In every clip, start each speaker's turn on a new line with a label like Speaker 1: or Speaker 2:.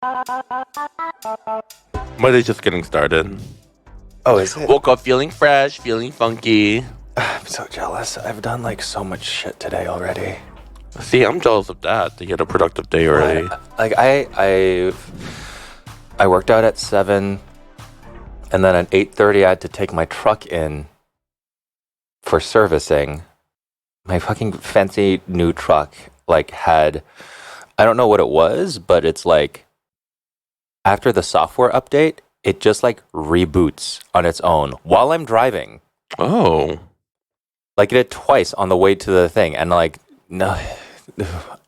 Speaker 1: My day's just getting started.
Speaker 2: Oh, is it?
Speaker 1: Woke up feeling fresh, feeling funky.
Speaker 2: I'm so jealous. I've done like so much shit today already.
Speaker 1: See, I'm jealous of that you had a productive day already.
Speaker 2: I worked out at 7, and then at 8:30 I had to take my truck in for servicing. My fucking fancy new truck had, I don't know what it was, but it's like after the software update, it just like reboots on its own while I'm driving.
Speaker 1: Oh.
Speaker 2: Like it did twice on the way to the thing, and like no,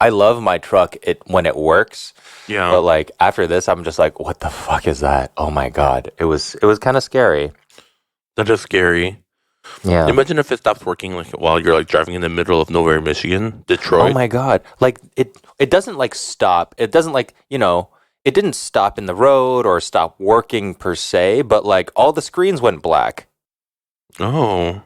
Speaker 2: I love my truck when it works.
Speaker 1: Yeah.
Speaker 2: But like after this, I'm just like, what the fuck is that? Oh my god, it was kind of scary.
Speaker 1: That is scary.
Speaker 2: Yeah.
Speaker 1: Imagine if it stops working while you're driving in the middle of nowhere, Michigan, Detroit.
Speaker 2: Oh my god, like it doesn't like stop. It doesn't like it didn't stop in the road or stop working per se, but like all the screens went black.
Speaker 1: Oh.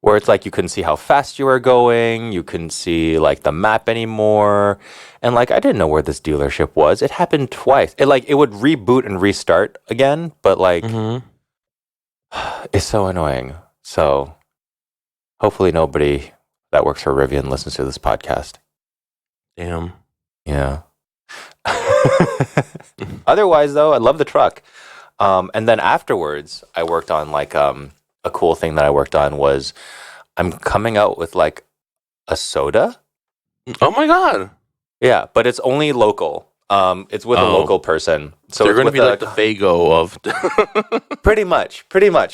Speaker 2: Where it's like you couldn't see how fast you were going, you couldn't see like the map anymore, and like I didn't know where this dealership was. It happened twice. It would reboot and restart again, but like it's so annoying. So hopefully nobody that works for Rivian listens to this podcast.
Speaker 1: Damn.
Speaker 2: Yeah. Otherwise, though, I love the truck. And then afterwards, I worked on a cool thing that I worked on was I'm coming out with like a soda.
Speaker 1: Oh my god.
Speaker 2: Yeah, but it's only local. It's with a local person.
Speaker 1: So you're going to be like the Faygo of...
Speaker 2: Pretty much.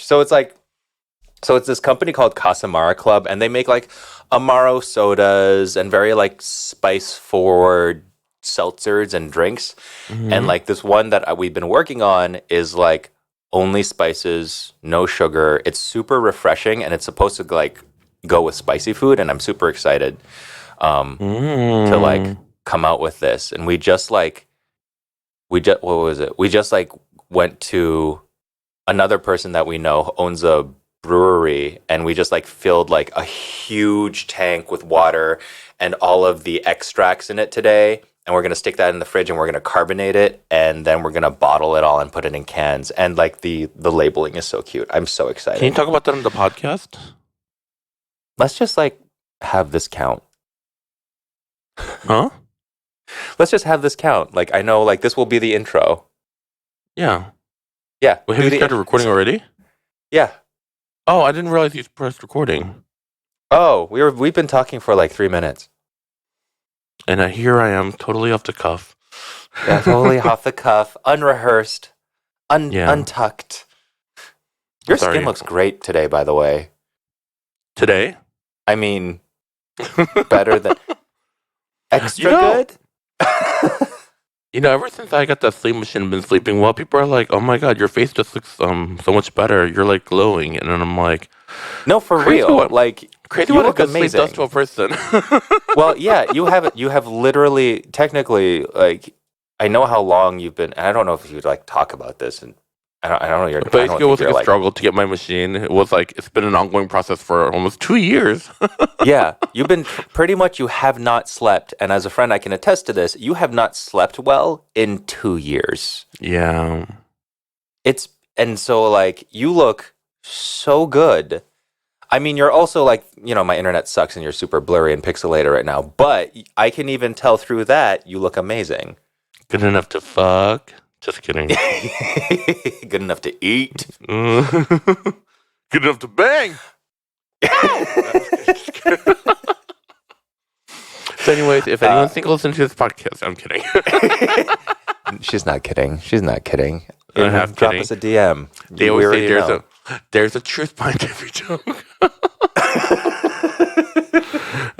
Speaker 2: So it's this company called Casamara Club, and they make like Amaro sodas and very like spice forward seltzers and drinks. And like this one that we've been working on is like only spices, no sugar. It's super refreshing, and it's supposed to like go with spicy food. And I'm super excited to like come out with this. And what was it? We just like went to another person that we know owns a brewery, and we just like filled like a huge tank with water and all of the extracts in it today, and we're going to stick that in the fridge, and we're going to carbonate it, and then we're going to bottle it all and put it in cans. And like the labeling is so cute. I'm so excited.
Speaker 1: Can you talk about that on the podcast?
Speaker 2: Let's just like have this count.
Speaker 1: Huh?
Speaker 2: Let's just have this count. Like I know like this will be the intro.
Speaker 1: Yeah.
Speaker 2: Yeah.
Speaker 1: Wait, have you started recording already?
Speaker 2: Yeah.
Speaker 1: Oh, I didn't realize you pressed recording.
Speaker 2: Oh, we've been talking for like 3 minutes.
Speaker 1: And here I am, totally off the cuff.
Speaker 2: Yeah, totally off the cuff, unrehearsed, untucked. Your skin looks great today, by the way.
Speaker 1: Today?
Speaker 2: I mean, better than extra good.
Speaker 1: Ever since I got that sleep machine and been sleeping well, people are like, "Oh my god, your face just looks so much better. You're like glowing." And then I'm like,
Speaker 2: "No, for real.
Speaker 1: Crazy what a good sleep does to a person."
Speaker 2: Well, yeah, you have literally, technically, like, I know how long you've been, and I don't know if you'd like talk about this, and I don't know.
Speaker 1: But it was like a struggle to get my machine. It was like it's been an ongoing process for almost 2 years.
Speaker 2: Yeah, you've been pretty much. You have not slept, and as a friend, I can attest to this. You have not slept well in 2 years.
Speaker 1: Yeah,
Speaker 2: and so like you look so good. I mean, you're also like my internet sucks, and you're super blurry and pixelated right now. But I can even tell through that you look amazing.
Speaker 1: Good enough to fuck. Just kidding.
Speaker 2: Good enough to eat.
Speaker 1: Good enough to bang. So anyways, if anyone's single listening to this podcast, I'm kidding.
Speaker 2: She's not kidding. Drop us a DM.
Speaker 1: They always say there's a truth behind every joke.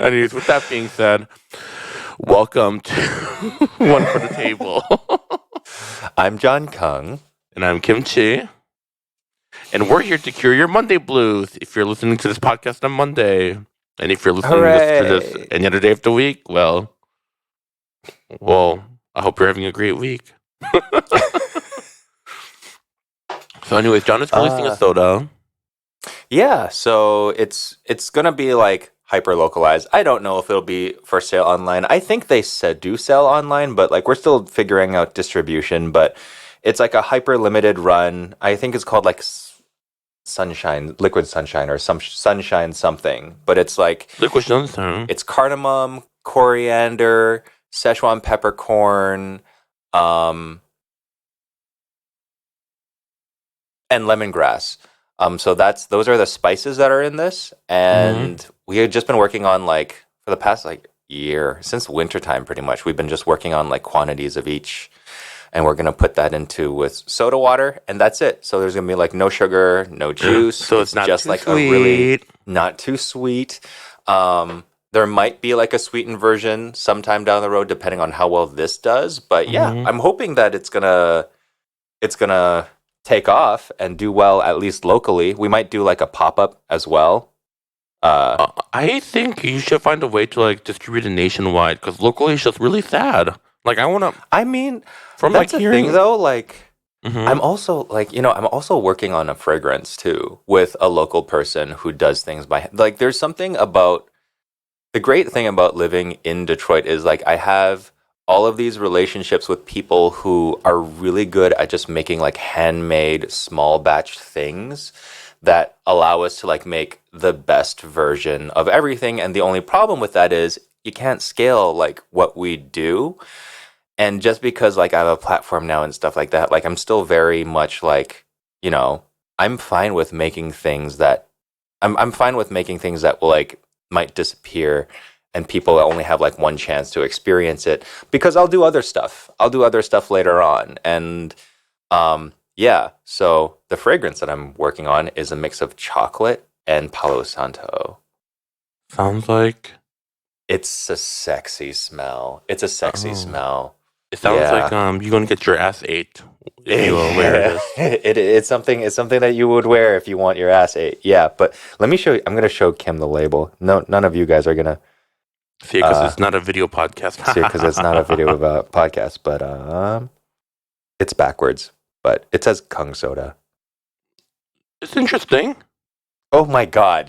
Speaker 1: Anyways, with that being said, welcome to One for the Table.
Speaker 2: I'm John Kung.
Speaker 1: And I'm Kim Chi. And we're here to cure your Monday blues. If you're listening to this podcast on Monday, and if you're listening to this any other day of the week, well, I hope you're having a great week. So anyways, John is releasing a soda.
Speaker 2: Yeah, so it's gonna be like hyper localized. I don't know if it'll be for sale online. I think they do sell online, but like we're still figuring out distribution. But it's like a hyper limited run. I think it's called like Sunshine, Liquid Sunshine, or some Sunshine something. But it's like
Speaker 1: Liquid Sunshine.
Speaker 2: it's cardamom, coriander, Szechuan peppercorn, and lemongrass. So those are the spices that are in this, and we had just been working on like for the past like year since wintertime, pretty much. We've been just working on like quantities of each, and we're gonna put that into with soda water, and that's it. So there's gonna be like no sugar, no juice.
Speaker 1: So it's not
Speaker 2: just
Speaker 1: too
Speaker 2: like
Speaker 1: sweet.
Speaker 2: a really not too sweet. There might be like a sweetened version sometime down the road, depending on how well this does. But yeah, I'm hoping that it's gonna take off and do well, at least locally. We might do like a pop-up as well.
Speaker 1: I think you should find a way to like distribute it nationwide, because locally it's just really sad. Like I want to.
Speaker 2: I mean,
Speaker 1: From
Speaker 2: that's
Speaker 1: like
Speaker 2: the
Speaker 1: hearing
Speaker 2: thing though. Like,
Speaker 1: Mhm.
Speaker 2: I'm also like, I'm also working on a fragrance too with a local person who does things by like. There's something about the great thing about living in Detroit is like I have all of these relationships with people who are really good at just making like handmade small batch things that allow us to like make the best version of everything. And the only problem with that is you can't scale like what we do. And just because like I have a platform now and stuff like that, like I'm still very much like, I'm fine with making things that I'm fine with making things that will like might disappear and people only have like one chance to experience it, because I'll do other stuff. I'll do other stuff later on. And yeah, so the fragrance that I'm working on is a mix of chocolate and Palo Santo.
Speaker 1: Sounds like
Speaker 2: It's a sexy smell. It's a sexy smell.
Speaker 1: it sounds
Speaker 2: Yeah.
Speaker 1: like you're gonna get your ass ate if you wear this.
Speaker 2: It's something that you would wear if you want your ass ate. Yeah, but let me show you. I'm gonna show Kim the label. No, none of you guys are gonna
Speaker 1: See, because it's not a video podcast.
Speaker 2: see it because it's not a video of a podcast, but it's backwards. But it says Kung Soda.
Speaker 1: It's interesting.
Speaker 2: Oh my god!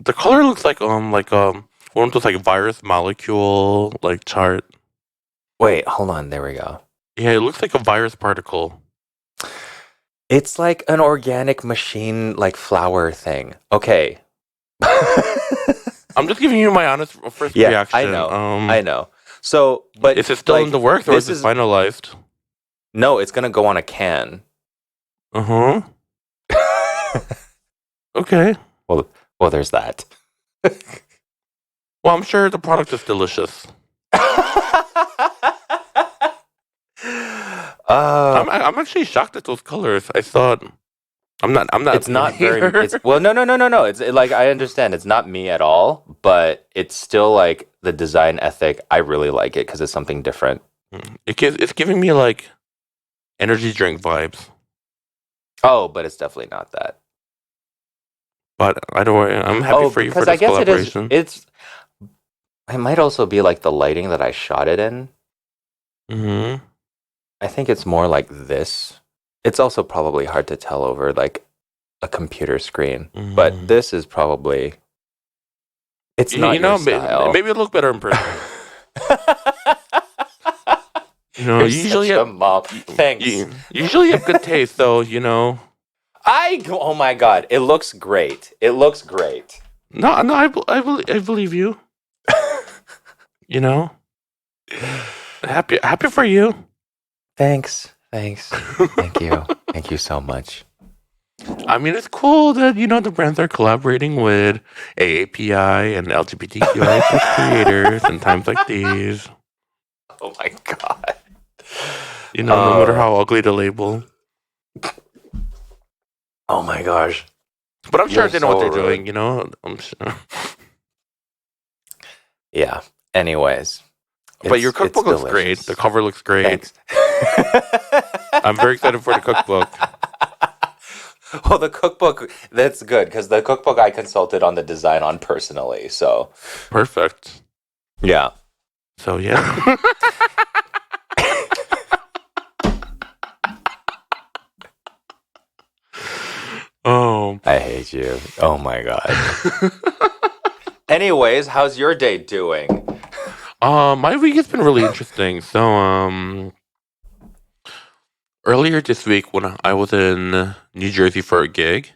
Speaker 1: The color looks like one of those like virus molecule like chart.
Speaker 2: Wait, hold on. There we go.
Speaker 1: Yeah, it looks like a virus particle.
Speaker 2: It's like an organic machine, like flower thing. Okay.
Speaker 1: I'm just giving you my honest first
Speaker 2: Yeah,
Speaker 1: reaction.
Speaker 2: I know. I know. So, but
Speaker 1: Is it still
Speaker 2: like,
Speaker 1: in the works or
Speaker 2: this
Speaker 1: is it finalized?
Speaker 2: No, it's gonna go on a can.
Speaker 1: Uh huh. Okay.
Speaker 2: Well, there's that.
Speaker 1: Well, I'm sure the product is delicious. I'm actually shocked at those colors. I thought I'm not.
Speaker 2: It's not very. No. It's like I understand it's not me at all, but it's still like the design ethic. I really like it because it's something different.
Speaker 1: It's giving me like energy drink vibes.
Speaker 2: Oh, but it's definitely not that.
Speaker 1: But I don't worry. I'm happy for you for
Speaker 2: because
Speaker 1: this
Speaker 2: I guess
Speaker 1: collaboration.
Speaker 2: It might also be like the lighting that I shot it in.
Speaker 1: Mm-hmm.
Speaker 2: I think it's more like this. It's also probably hard to tell over like a computer screen, but this is probably. It's not your style.
Speaker 1: Maybe it'll look better in person.
Speaker 2: You're
Speaker 1: usually
Speaker 2: such a mom. Thanks.
Speaker 1: Usually you have good taste, though.
Speaker 2: Oh my god, it looks great. It looks great.
Speaker 1: No, I believe you. Happy for you.
Speaker 2: Thank you. Thank you so much.
Speaker 1: I mean, it's cool that the brands are collaborating with AAPI and LGBTQI creators in times like these.
Speaker 2: Oh my god.
Speaker 1: No matter how ugly the label.
Speaker 2: Oh my gosh.
Speaker 1: But I'm sure
Speaker 2: You're
Speaker 1: they know what they're
Speaker 2: so
Speaker 1: doing, I'm sure.
Speaker 2: Yeah. Anyways.
Speaker 1: But your cookbook looks great. The cover looks great.
Speaker 2: Thanks.
Speaker 1: I'm very excited for the cookbook.
Speaker 2: Well, the cookbook, that's good because the cookbook I consulted on the design on personally. So
Speaker 1: Perfect.
Speaker 2: yeah.
Speaker 1: So yeah. Oh,
Speaker 2: I hate you. Oh my god. Anyways, how's your day doing?
Speaker 1: My week has been really interesting. So, earlier this week when I was in New Jersey for a gig,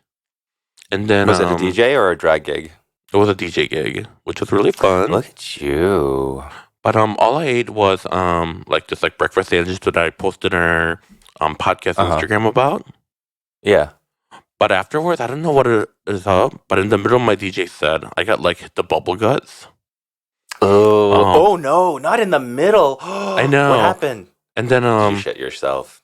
Speaker 1: and then
Speaker 2: Was it a DJ or a drag gig?
Speaker 1: it was a DJ gig, which was really fun.
Speaker 2: Look at you.
Speaker 1: But all I ate was like just like breakfast sandwiches that I posted on our podcast Instagram about.
Speaker 2: Yeah.
Speaker 1: But afterwards, I don't know what it is up. But in the middle of my DJ set, I got like the bubble guts.
Speaker 2: Oh no, not in the middle.
Speaker 1: I know.
Speaker 2: What happened?
Speaker 1: And then
Speaker 2: You shit yourself.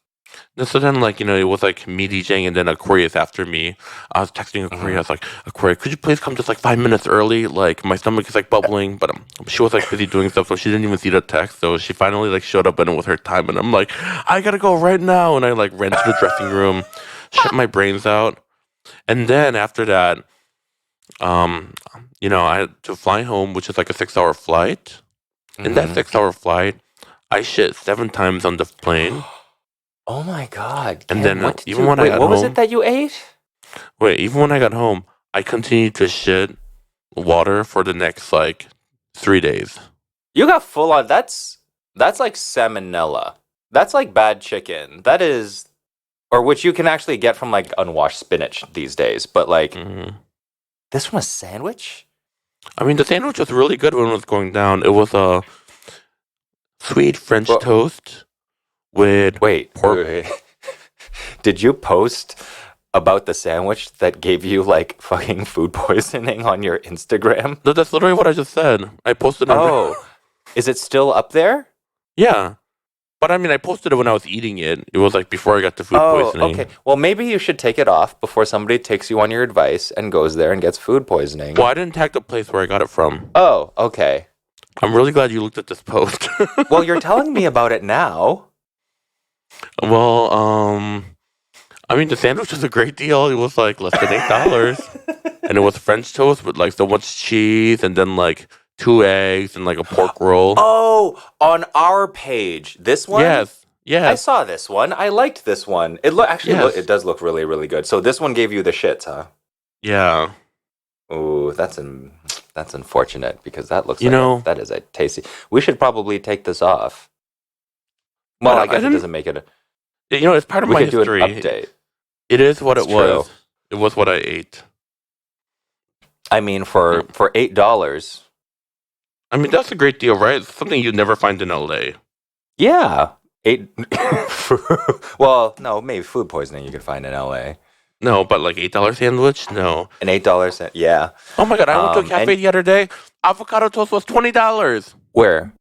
Speaker 1: so then like it was like me DJing, and then Aquarius after me. I was texting Aquarius. I was like, Aquarius, could you please come just like 5 minutes early? Like my stomach is like bubbling, but she was like busy doing stuff, so she didn't even see the text. So she finally like showed up, and it was her time. And I'm like, I gotta go right now. And I like ran to the dressing room, shut my brains out, and then after that, I had to fly home, which is like a 6-hour flight. In that 6-hour flight, I shit 7 times on the plane.
Speaker 2: Oh my god!
Speaker 1: And then
Speaker 2: what
Speaker 1: even when I got
Speaker 2: what was
Speaker 1: home,
Speaker 2: it that you ate?
Speaker 1: even when I got home, I continued to shit water for the next like 3 days.
Speaker 2: You got full on. That's like salmonella. That's like bad chicken. That is, or which you can actually get from like unwashed spinach these days. But like this from a sandwich.
Speaker 1: I mean, the sandwich was really good when it was going down. It was a sweet French toast with pork.
Speaker 2: Wait. Did you post about the sandwich that gave you like fucking food poisoning on your Instagram?
Speaker 1: No, that's literally what I just said. I posted it.
Speaker 2: Is it still up there?
Speaker 1: Yeah. But I mean, I posted it when I was eating it. It was like before I got the food poisoning.
Speaker 2: Okay. Well, maybe you should take it off before somebody takes you on your advice and goes there and gets food poisoning.
Speaker 1: Well, I didn't tag the place where I got it from.
Speaker 2: Oh, okay.
Speaker 1: I'm really glad you looked at this post.
Speaker 2: Well, you're telling me about it now.
Speaker 1: Well, I mean, the sandwich was a great deal. It was like less than $8. And it was French toast with like so much cheese and then like 2 eggs and like a pork roll.
Speaker 2: Oh, on our page. This one?
Speaker 1: Yes.
Speaker 2: I saw this one. I liked this one. It it does look really, really good. So this one gave you the shits, huh?
Speaker 1: Yeah.
Speaker 2: Ooh, that's unfortunate because that looks like that is a tasty. We should probably take this off. Well, I guess it doesn't make it.
Speaker 1: It's part of my history.
Speaker 2: Do an update.
Speaker 1: It is what it was.
Speaker 2: True.
Speaker 1: It was what I ate.
Speaker 2: I mean, for $8.
Speaker 1: I mean, that's a great deal, right? It's something you'd never find in LA.
Speaker 2: Yeah. Well, no, maybe food poisoning you could find in LA.
Speaker 1: No, but like $8 sandwich? No.
Speaker 2: An $8 yeah.
Speaker 1: Oh my god, I went to a cafe the other day. Avocado toast was $20.
Speaker 2: Where?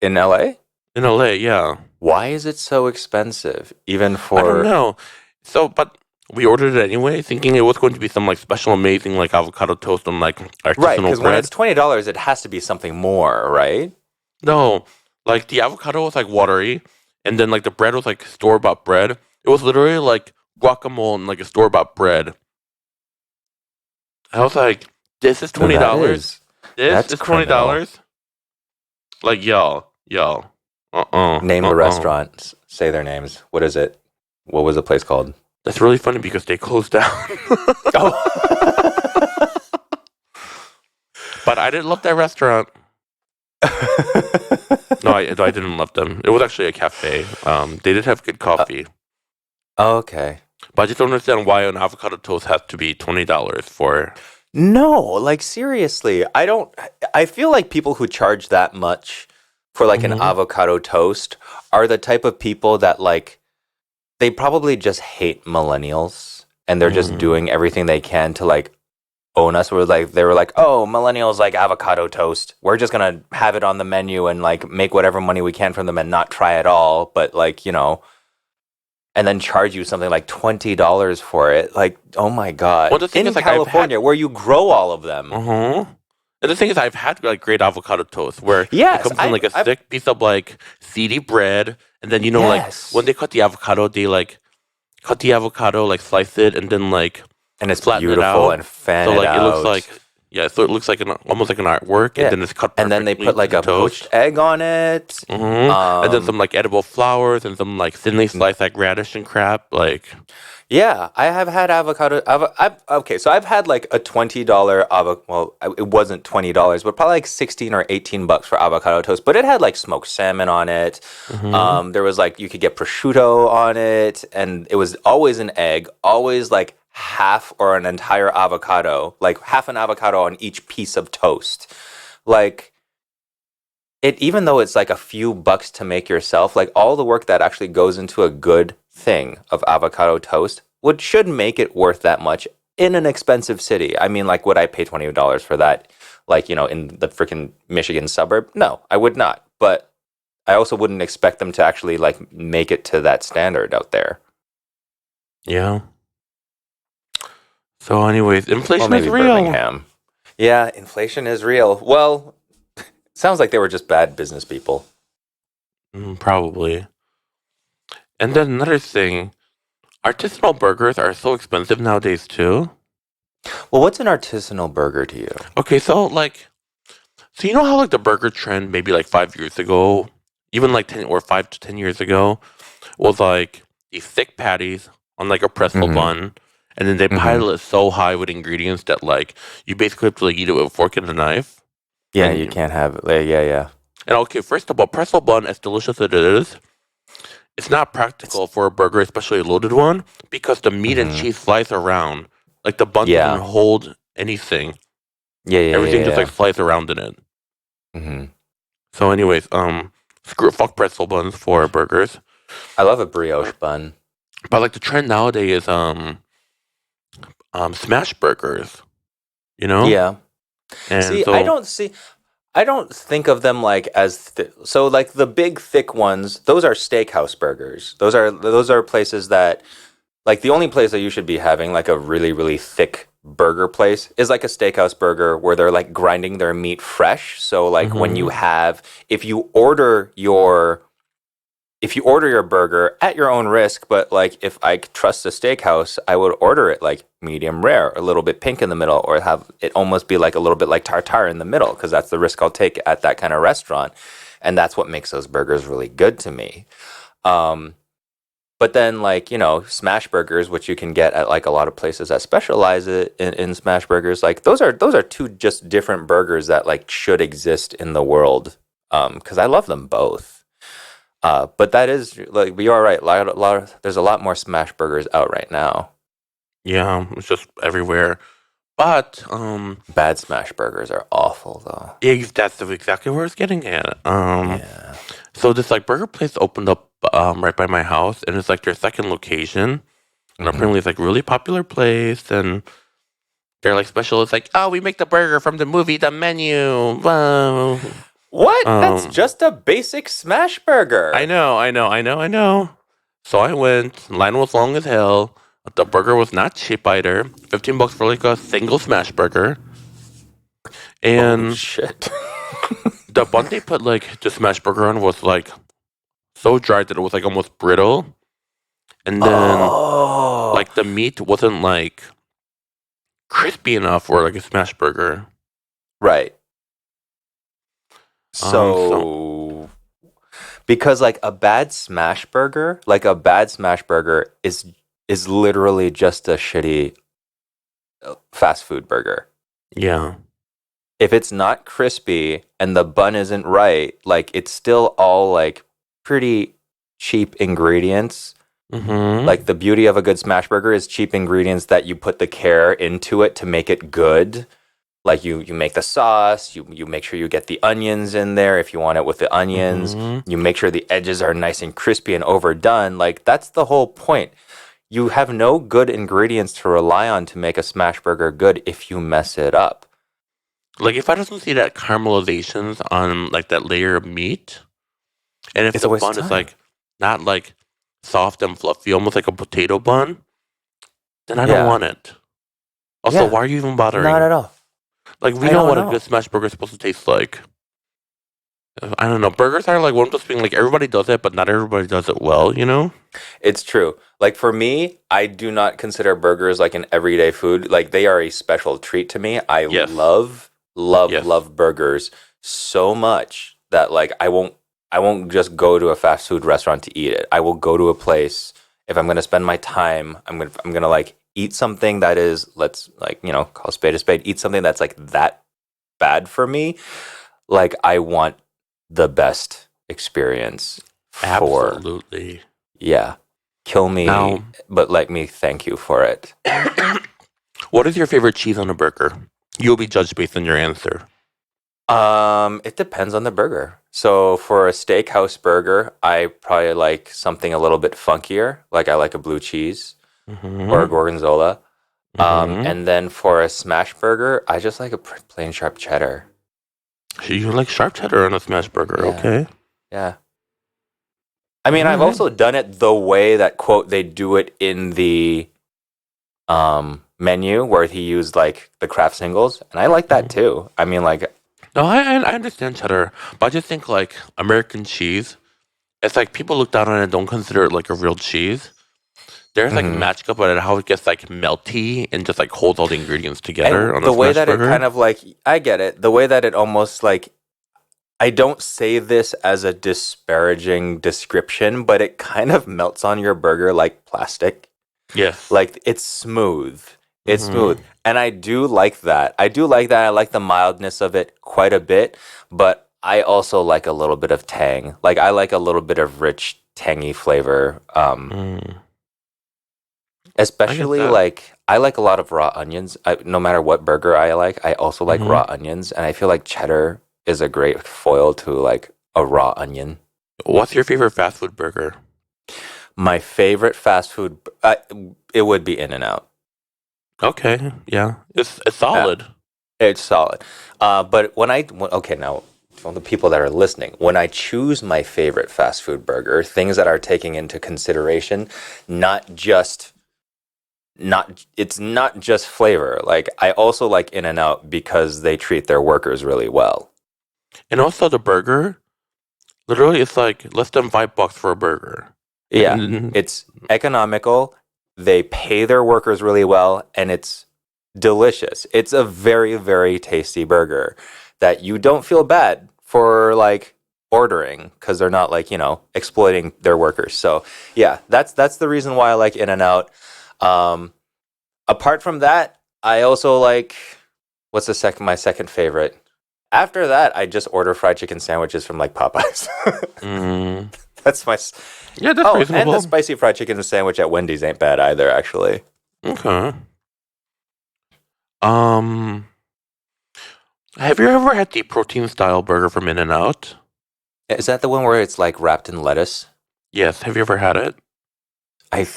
Speaker 2: In LA?
Speaker 1: In LA, yeah.
Speaker 2: Why is it so expensive? Even for
Speaker 1: I don't know. So, but we ordered it anyway, thinking it was going to be some like special, amazing like avocado toast on like artisanal
Speaker 2: right? Because when
Speaker 1: bread.
Speaker 2: it's $20, it has to be something more, right?
Speaker 1: No, like the avocado was like watery, and then like the bread was like store-bought bread. It was literally like guacamole and like a store-bought bread. I was like, "This is $20. This is $20." Like y'all.
Speaker 2: Name the restaurant. Say their names. What is it? What was the place called?
Speaker 1: That's really funny because they closed down. But I didn't love that restaurant. No, I didn't love them. It was actually a cafe. They did have good coffee.
Speaker 2: Okay.
Speaker 1: But I just don't understand why an avocado toast has to be $20 for.
Speaker 2: No, like seriously, I feel like people who charge that much for like an avocado toast are the type of people that like they probably just hate millennials and they're just doing everything they can to like own us. They were like, oh, millennials like avocado toast. We're just gonna have it on the menu and like make whatever money we can from them and not try at all. But like, and then charge you something like $20 for it. Like, oh my god!
Speaker 1: Well, the thing
Speaker 2: in
Speaker 1: is, like,
Speaker 2: California, where you grow all of them.
Speaker 1: And the thing is, I've had like great avocado toast where it comes in like a thick piece of like seedy bread, and then like when they cut the avocado, they like slice it, and then like
Speaker 2: and it's
Speaker 1: flatten
Speaker 2: beautiful
Speaker 1: it out.
Speaker 2: and fan
Speaker 1: so
Speaker 2: it
Speaker 1: like
Speaker 2: out.
Speaker 1: it looks like Yeah, so it looks like almost like an artwork, and
Speaker 2: Yeah.
Speaker 1: then it's cut
Speaker 2: And then they
Speaker 1: perfectly
Speaker 2: put
Speaker 1: to
Speaker 2: like
Speaker 1: the
Speaker 2: a
Speaker 1: toast.
Speaker 2: poached egg on it.
Speaker 1: And then some
Speaker 2: Um,
Speaker 1: like edible flowers and some like thinly sliced like radish and crap. Like,
Speaker 2: yeah, I have had avocado. Okay, so I've had like a $20 avocado. Well, it wasn't $20, but probably like 16 or $18 for avocado toast. But it had like smoked salmon on it.
Speaker 1: hmm
Speaker 2: There was like you could get prosciutto on it, and it was always an egg, always like half or an entire avocado, like half an avocado on each piece of toast. Like it, even though it's like a few bucks to make yourself, like all the work that actually goes into a good thing of avocado toast would should make it worth that much in an expensive city. I mean, like, would I pay $20 for that? Like, in the freaking Michigan suburb? No, I would not. But I also wouldn't expect them to actually like make it to that standard out there.
Speaker 1: yeah. So, anyways,
Speaker 2: Well,
Speaker 1: inflation is
Speaker 2: maybe
Speaker 1: real.
Speaker 2: Birmingham. Yeah, inflation is real. Well, sounds like they were just bad business people.
Speaker 1: Probably. And then another thing, artisanal burgers are so expensive nowadays too.
Speaker 2: Well, what's an artisanal burger to you?
Speaker 1: Okay, so you know how like the burger trend maybe like 5 years ago, even like 5 to 10 years ago, was like these thick patties on like a pretzel
Speaker 2: Mm-hmm.
Speaker 1: bun, and then they
Speaker 2: Mm-hmm.
Speaker 1: pile it so high with ingredients that like you basically have to like eat it with a fork and a knife.
Speaker 2: Yeah, you
Speaker 1: And
Speaker 2: can't have. Yeah, yeah.
Speaker 1: and okay, first of all, pretzel bun, as delicious as it is, it's not
Speaker 2: It's
Speaker 1: practical for a burger, especially a loaded one, because the meat and
Speaker 2: hmm
Speaker 1: cheese flies around. Like the bun doesn't
Speaker 2: yeah,
Speaker 1: hold anything.
Speaker 2: yeah, yeah,
Speaker 1: Everything
Speaker 2: yeah,
Speaker 1: just like
Speaker 2: yeah.
Speaker 1: flies around in it.
Speaker 2: hmm
Speaker 1: So, anyways, fuck pretzel buns for burgers.
Speaker 2: I love a brioche bun.
Speaker 1: But like the trend nowadays is smash burgers. You know,
Speaker 2: Yeah.
Speaker 1: and
Speaker 2: See,
Speaker 1: so
Speaker 2: I don't think of them like as so like the big thick ones. Those are steakhouse burgers. Those are places that like the only place that you should be having like a really really thick burger place is like a steakhouse burger where they're like grinding their meat fresh. So like when you
Speaker 1: hmm
Speaker 2: have if you order your if you order your burger at your own risk, but like if I trust a steakhouse, I would order it like medium rare, a little bit pink in the middle, or have it almost be like a little bit like tartare in the middle, because that's the risk I'll take at that kind of restaurant. And that's what makes those burgers really good to me. Um, but then like, smash burgers, which you can get at like a lot of places that specialize in smash burgers, like those are two just different burgers that like should exist in the world. Because I love them both. But that is like you are right. There's a lot more smash burgers out right now.
Speaker 1: yeah, it's just everywhere. But
Speaker 2: Bad smash burgers are awful though.
Speaker 1: that's exactly where it's getting at.
Speaker 2: Yeah.
Speaker 1: So this like burger place opened up right by my house, and it's like their second location. And
Speaker 2: hmm
Speaker 1: apparently, it's like a really popular place, and they're like special. It's like, oh, we make the burger from the movie The Menu. Wow.
Speaker 2: What? That's
Speaker 1: Um,
Speaker 2: just a basic smash
Speaker 1: I
Speaker 2: burger.
Speaker 1: know, I know, I know, I know. So I went. Line was long as hell. But the burger was not cheap either. $15 for like a single smash burger.
Speaker 2: Holy
Speaker 1: And
Speaker 2: shit.
Speaker 1: the bun they put like the smash burger on was like so dry that it was like almost brittle. And then
Speaker 2: Oh,
Speaker 1: like the meat wasn't like crispy enough for like a smash burger.
Speaker 2: right.
Speaker 1: So
Speaker 2: So because like a bad smash burger is literally just a shitty fast food burger.
Speaker 1: yeah.
Speaker 2: If it's not crispy and the bun isn't right, like it's still all like pretty cheap ingredients.
Speaker 1: Mm-hmm.
Speaker 2: Like the beauty of a good smash burger is cheap ingredients that you put the care into it to make it good. Like you make the sauce, you make sure you get the onions in there if you want it with the onions.
Speaker 1: Mm-hmm.
Speaker 2: You make sure the edges are nice and crispy and overdone. Like that's the whole point. You have no good ingredients to rely on to make a smash burger good if you mess it up.
Speaker 1: Like if I doesn't see that caramelizations on like that layer of meat, and if
Speaker 2: It's
Speaker 1: the
Speaker 2: a waste
Speaker 1: bun
Speaker 2: of
Speaker 1: is
Speaker 2: time.
Speaker 1: like not like soft and fluffy, almost like a potato bun, then I don't
Speaker 2: Yeah.
Speaker 1: want it. Also,
Speaker 2: Yeah.
Speaker 1: why are you even
Speaker 2: Not
Speaker 1: bothering?
Speaker 2: at all.
Speaker 1: Like we
Speaker 2: I
Speaker 1: know
Speaker 2: don't
Speaker 1: what a good
Speaker 2: know.
Speaker 1: smash burger is supposed to taste like. I don't know. Burgers are like one of those things like everybody does it, but not everybody does it well. You know?
Speaker 2: It's true. Like for me, I do not consider burgers like an everyday food. Like they are a special treat to me. I
Speaker 1: Yes. Yes.
Speaker 2: love burgers so much that like I won't just go to a fast food restaurant to eat it. I will go to a place if I'm going to spend my time, I'm going to like eat something that is, let's like, call a spade a spade, eat something that's like that bad for me. Like I want the best experience for,
Speaker 1: Absolutely.
Speaker 2: yeah, kill me,
Speaker 1: Now,
Speaker 2: but let me thank you for it.
Speaker 1: what is your favorite cheese on a burger? You'll be judged based on your answer.
Speaker 2: It depends on the burger. So for a steakhouse burger, I probably like something a little bit funkier. Like I like a blue cheese or a
Speaker 1: Mm-hmm.
Speaker 2: gorgonzola.
Speaker 1: Mm-hmm.
Speaker 2: And then for a smash burger, I just like a plain sharp cheddar.
Speaker 1: You like sharp cheddar on a smash burger,
Speaker 2: Yeah,
Speaker 1: okay?
Speaker 2: yeah. I mean,
Speaker 1: All
Speaker 2: I've
Speaker 1: right.
Speaker 2: also done it the way that quote they do it in the menu where he used like the craft singles, and I like that
Speaker 1: Mhm.
Speaker 2: too. I mean, like,
Speaker 1: No, I understand cheddar, but I just think like American cheese. It's like people look down on it and don't consider it like a real cheese. There's like
Speaker 2: mhm.
Speaker 1: magic about it, how it gets like melty and just like holds all the ingredients together
Speaker 2: And
Speaker 1: on a
Speaker 2: the way
Speaker 1: smash
Speaker 2: that it
Speaker 1: burger.
Speaker 2: kind of like, I get it. The way that it almost like, I don't say this as a disparaging description, but it kind of melts on your burger like plastic.
Speaker 1: Yes.
Speaker 2: Like it's smooth. It's
Speaker 1: Mm-hmm.
Speaker 2: smooth. And I do like that. I do like that. I like the mildness of it quite a bit, but I also like a little bit of tang. Like I like a little bit of rich, tangy flavor.
Speaker 1: Mm. I get
Speaker 2: Especially
Speaker 1: that.
Speaker 2: like I like a lot of raw onions. No matter what burger I like, I also like
Speaker 1: Mm-hmm.
Speaker 2: raw onions, and I feel like cheddar is a great foil to like a raw onion.
Speaker 1: What's your favorite fast food burger?
Speaker 2: My favorite fast food, it would be In and Out.
Speaker 1: Okay, yeah, it's solid.
Speaker 2: It's solid. But okay, now for the people that are listening, when I choose my favorite fast food burger, things that are taking into consideration, not just it's not just flavor. Like I also like In and Out because they treat their workers really well.
Speaker 1: And also the burger, literally, it's like less than $5 for a burger.
Speaker 2: Yeah,
Speaker 1: And
Speaker 2: it's economical. They pay their workers really well, and it's delicious. It's a very, very tasty burger that you don't feel bad for like ordering because they're not like, exploiting their workers. So yeah, that's the reason why I like In and Out. Um, apart from that, I also like what's my second favorite. After that, I just order fried chicken sandwiches from like Popeyes.
Speaker 1: mm,
Speaker 2: That's
Speaker 1: yeah, that's
Speaker 2: oh, and the
Speaker 1: reasonable.
Speaker 2: spicy fried chicken sandwich at Wendy's ain't bad either, actually.
Speaker 1: Okay. Um, have you ever had the protein style burger from In and Out?
Speaker 2: Is that the one where it's like wrapped in lettuce?
Speaker 1: Yes. Have you ever had it?
Speaker 2: I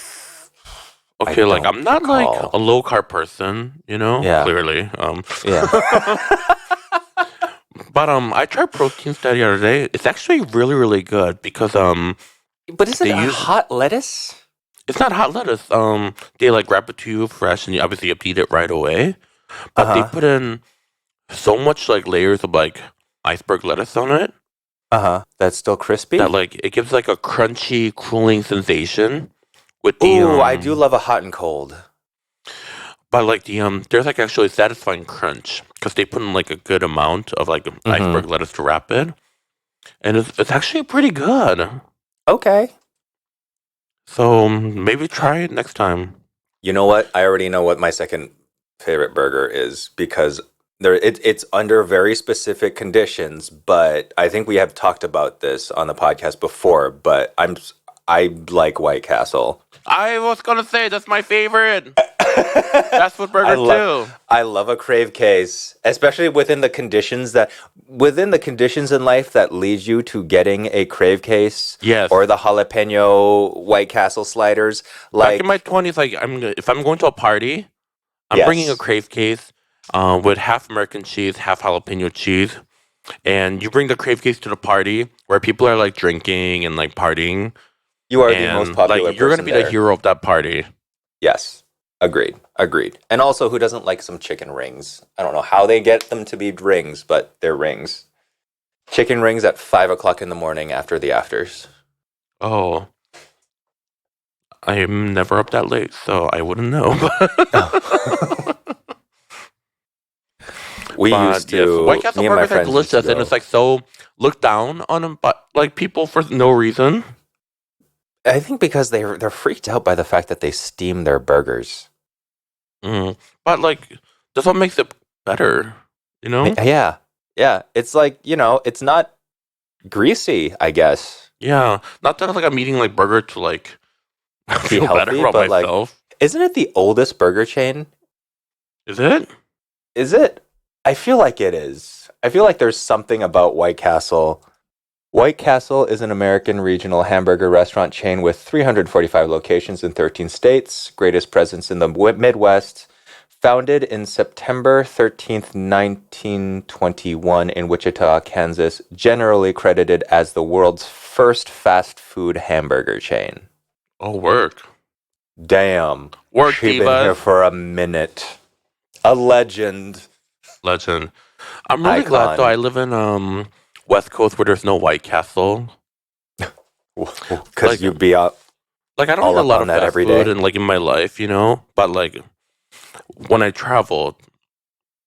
Speaker 2: I
Speaker 1: Okay, like
Speaker 2: don't
Speaker 1: I'm not like a
Speaker 2: recall.
Speaker 1: low carb person,
Speaker 2: Yeah,
Speaker 1: clearly.
Speaker 2: yeah.
Speaker 1: But I tried protein style the other day. It's actually really, really good because
Speaker 2: But is it
Speaker 1: they
Speaker 2: a
Speaker 1: use
Speaker 2: hot lettuce?
Speaker 1: it's not hot lettuce. They like wrap it to you fresh, and you obviously have to eat it right away.
Speaker 2: Uh
Speaker 1: But they
Speaker 2: huh.
Speaker 1: put in so much like layers of like iceberg lettuce on it
Speaker 2: Uh huh. That's still
Speaker 1: that
Speaker 2: crispy.
Speaker 1: like it gives like a crunchy, cooling sensation with the
Speaker 2: Ooh, I do love a hot and cold.
Speaker 1: but like there's like actually satisfying crunch because they put in like a good amount of like
Speaker 2: Mm-hmm.
Speaker 1: iceberg lettuce to wrap it, and it's actually pretty good.
Speaker 2: Okay.
Speaker 1: So maybe try it next time.
Speaker 2: You know what? I already know what my second favorite burger is because it's under very specific conditions, but I think we have talked about this on the podcast before, but I like White Castle.
Speaker 1: I was gonna say that's my favorite fast food
Speaker 2: I
Speaker 1: burger
Speaker 2: love
Speaker 1: too.
Speaker 2: I love a crave case, especially within the conditions in life that leads you to getting a crave case or
Speaker 1: Yes.
Speaker 2: the jalapeno White Castle sliders.
Speaker 1: Back in my
Speaker 2: Like,
Speaker 1: 20s, like if I'm going to a party, I'm bringing a
Speaker 2: yes.
Speaker 1: crave case with half American cheese, half jalapeno cheese, and you bring the crave case to the party where people are like drinking and like partying,
Speaker 2: You are the most
Speaker 1: and like
Speaker 2: popular
Speaker 1: you're gonna
Speaker 2: person
Speaker 1: be the
Speaker 2: there.
Speaker 1: hero of that party.
Speaker 2: Yes. Agreed. Agreed. And also, who doesn't like some chicken rings? I don't know how they get them to be rings, but they're rings. Chicken rings at 5 o'clock in the morning after the afters.
Speaker 1: Oh, I'm never up that late, so I wouldn't know.
Speaker 2: We used to.
Speaker 1: White Castle
Speaker 2: Me and my
Speaker 1: burgers are
Speaker 2: friends used to
Speaker 1: delicious, and
Speaker 2: go.
Speaker 1: it's like so looked down on them, but like people for no reason.
Speaker 2: I think because they're freaked out by the fact that they steam their burgers.
Speaker 1: But like, that's what makes it better, you know?
Speaker 2: Yeah, yeah. It's like it's not greasy, I guess.
Speaker 1: Yeah, not that like I'm eating like burger to like
Speaker 2: Be
Speaker 1: feel better
Speaker 2: healthy,
Speaker 1: about
Speaker 2: but like,
Speaker 1: myself.
Speaker 2: isn't it the oldest burger chain?
Speaker 1: Is it?
Speaker 2: Is it? I feel like it is. I feel like there's something about White Castle. White Castle is an American regional hamburger restaurant chain with 345 locations in 13 states, greatest presence in the Midwest. Founded in September 13th, 1921 in Wichita, Kansas, generally credited as the world's first fast food hamburger chain.
Speaker 1: Oh, work.
Speaker 2: Damn.
Speaker 1: Work,
Speaker 2: She's been here
Speaker 1: divas.
Speaker 2: for a minute. A legend.
Speaker 1: Legend. I'm really glad
Speaker 2: Icon.
Speaker 1: though. I live in West Coast where there's no White Castle.
Speaker 2: Because
Speaker 1: Like-
Speaker 2: you'd be up.
Speaker 1: Like I don't
Speaker 2: All
Speaker 1: eat a
Speaker 2: up
Speaker 1: lot
Speaker 2: on
Speaker 1: of
Speaker 2: that
Speaker 1: fast
Speaker 2: every
Speaker 1: food
Speaker 2: day.
Speaker 1: and like in my life, you know. But like when I travel,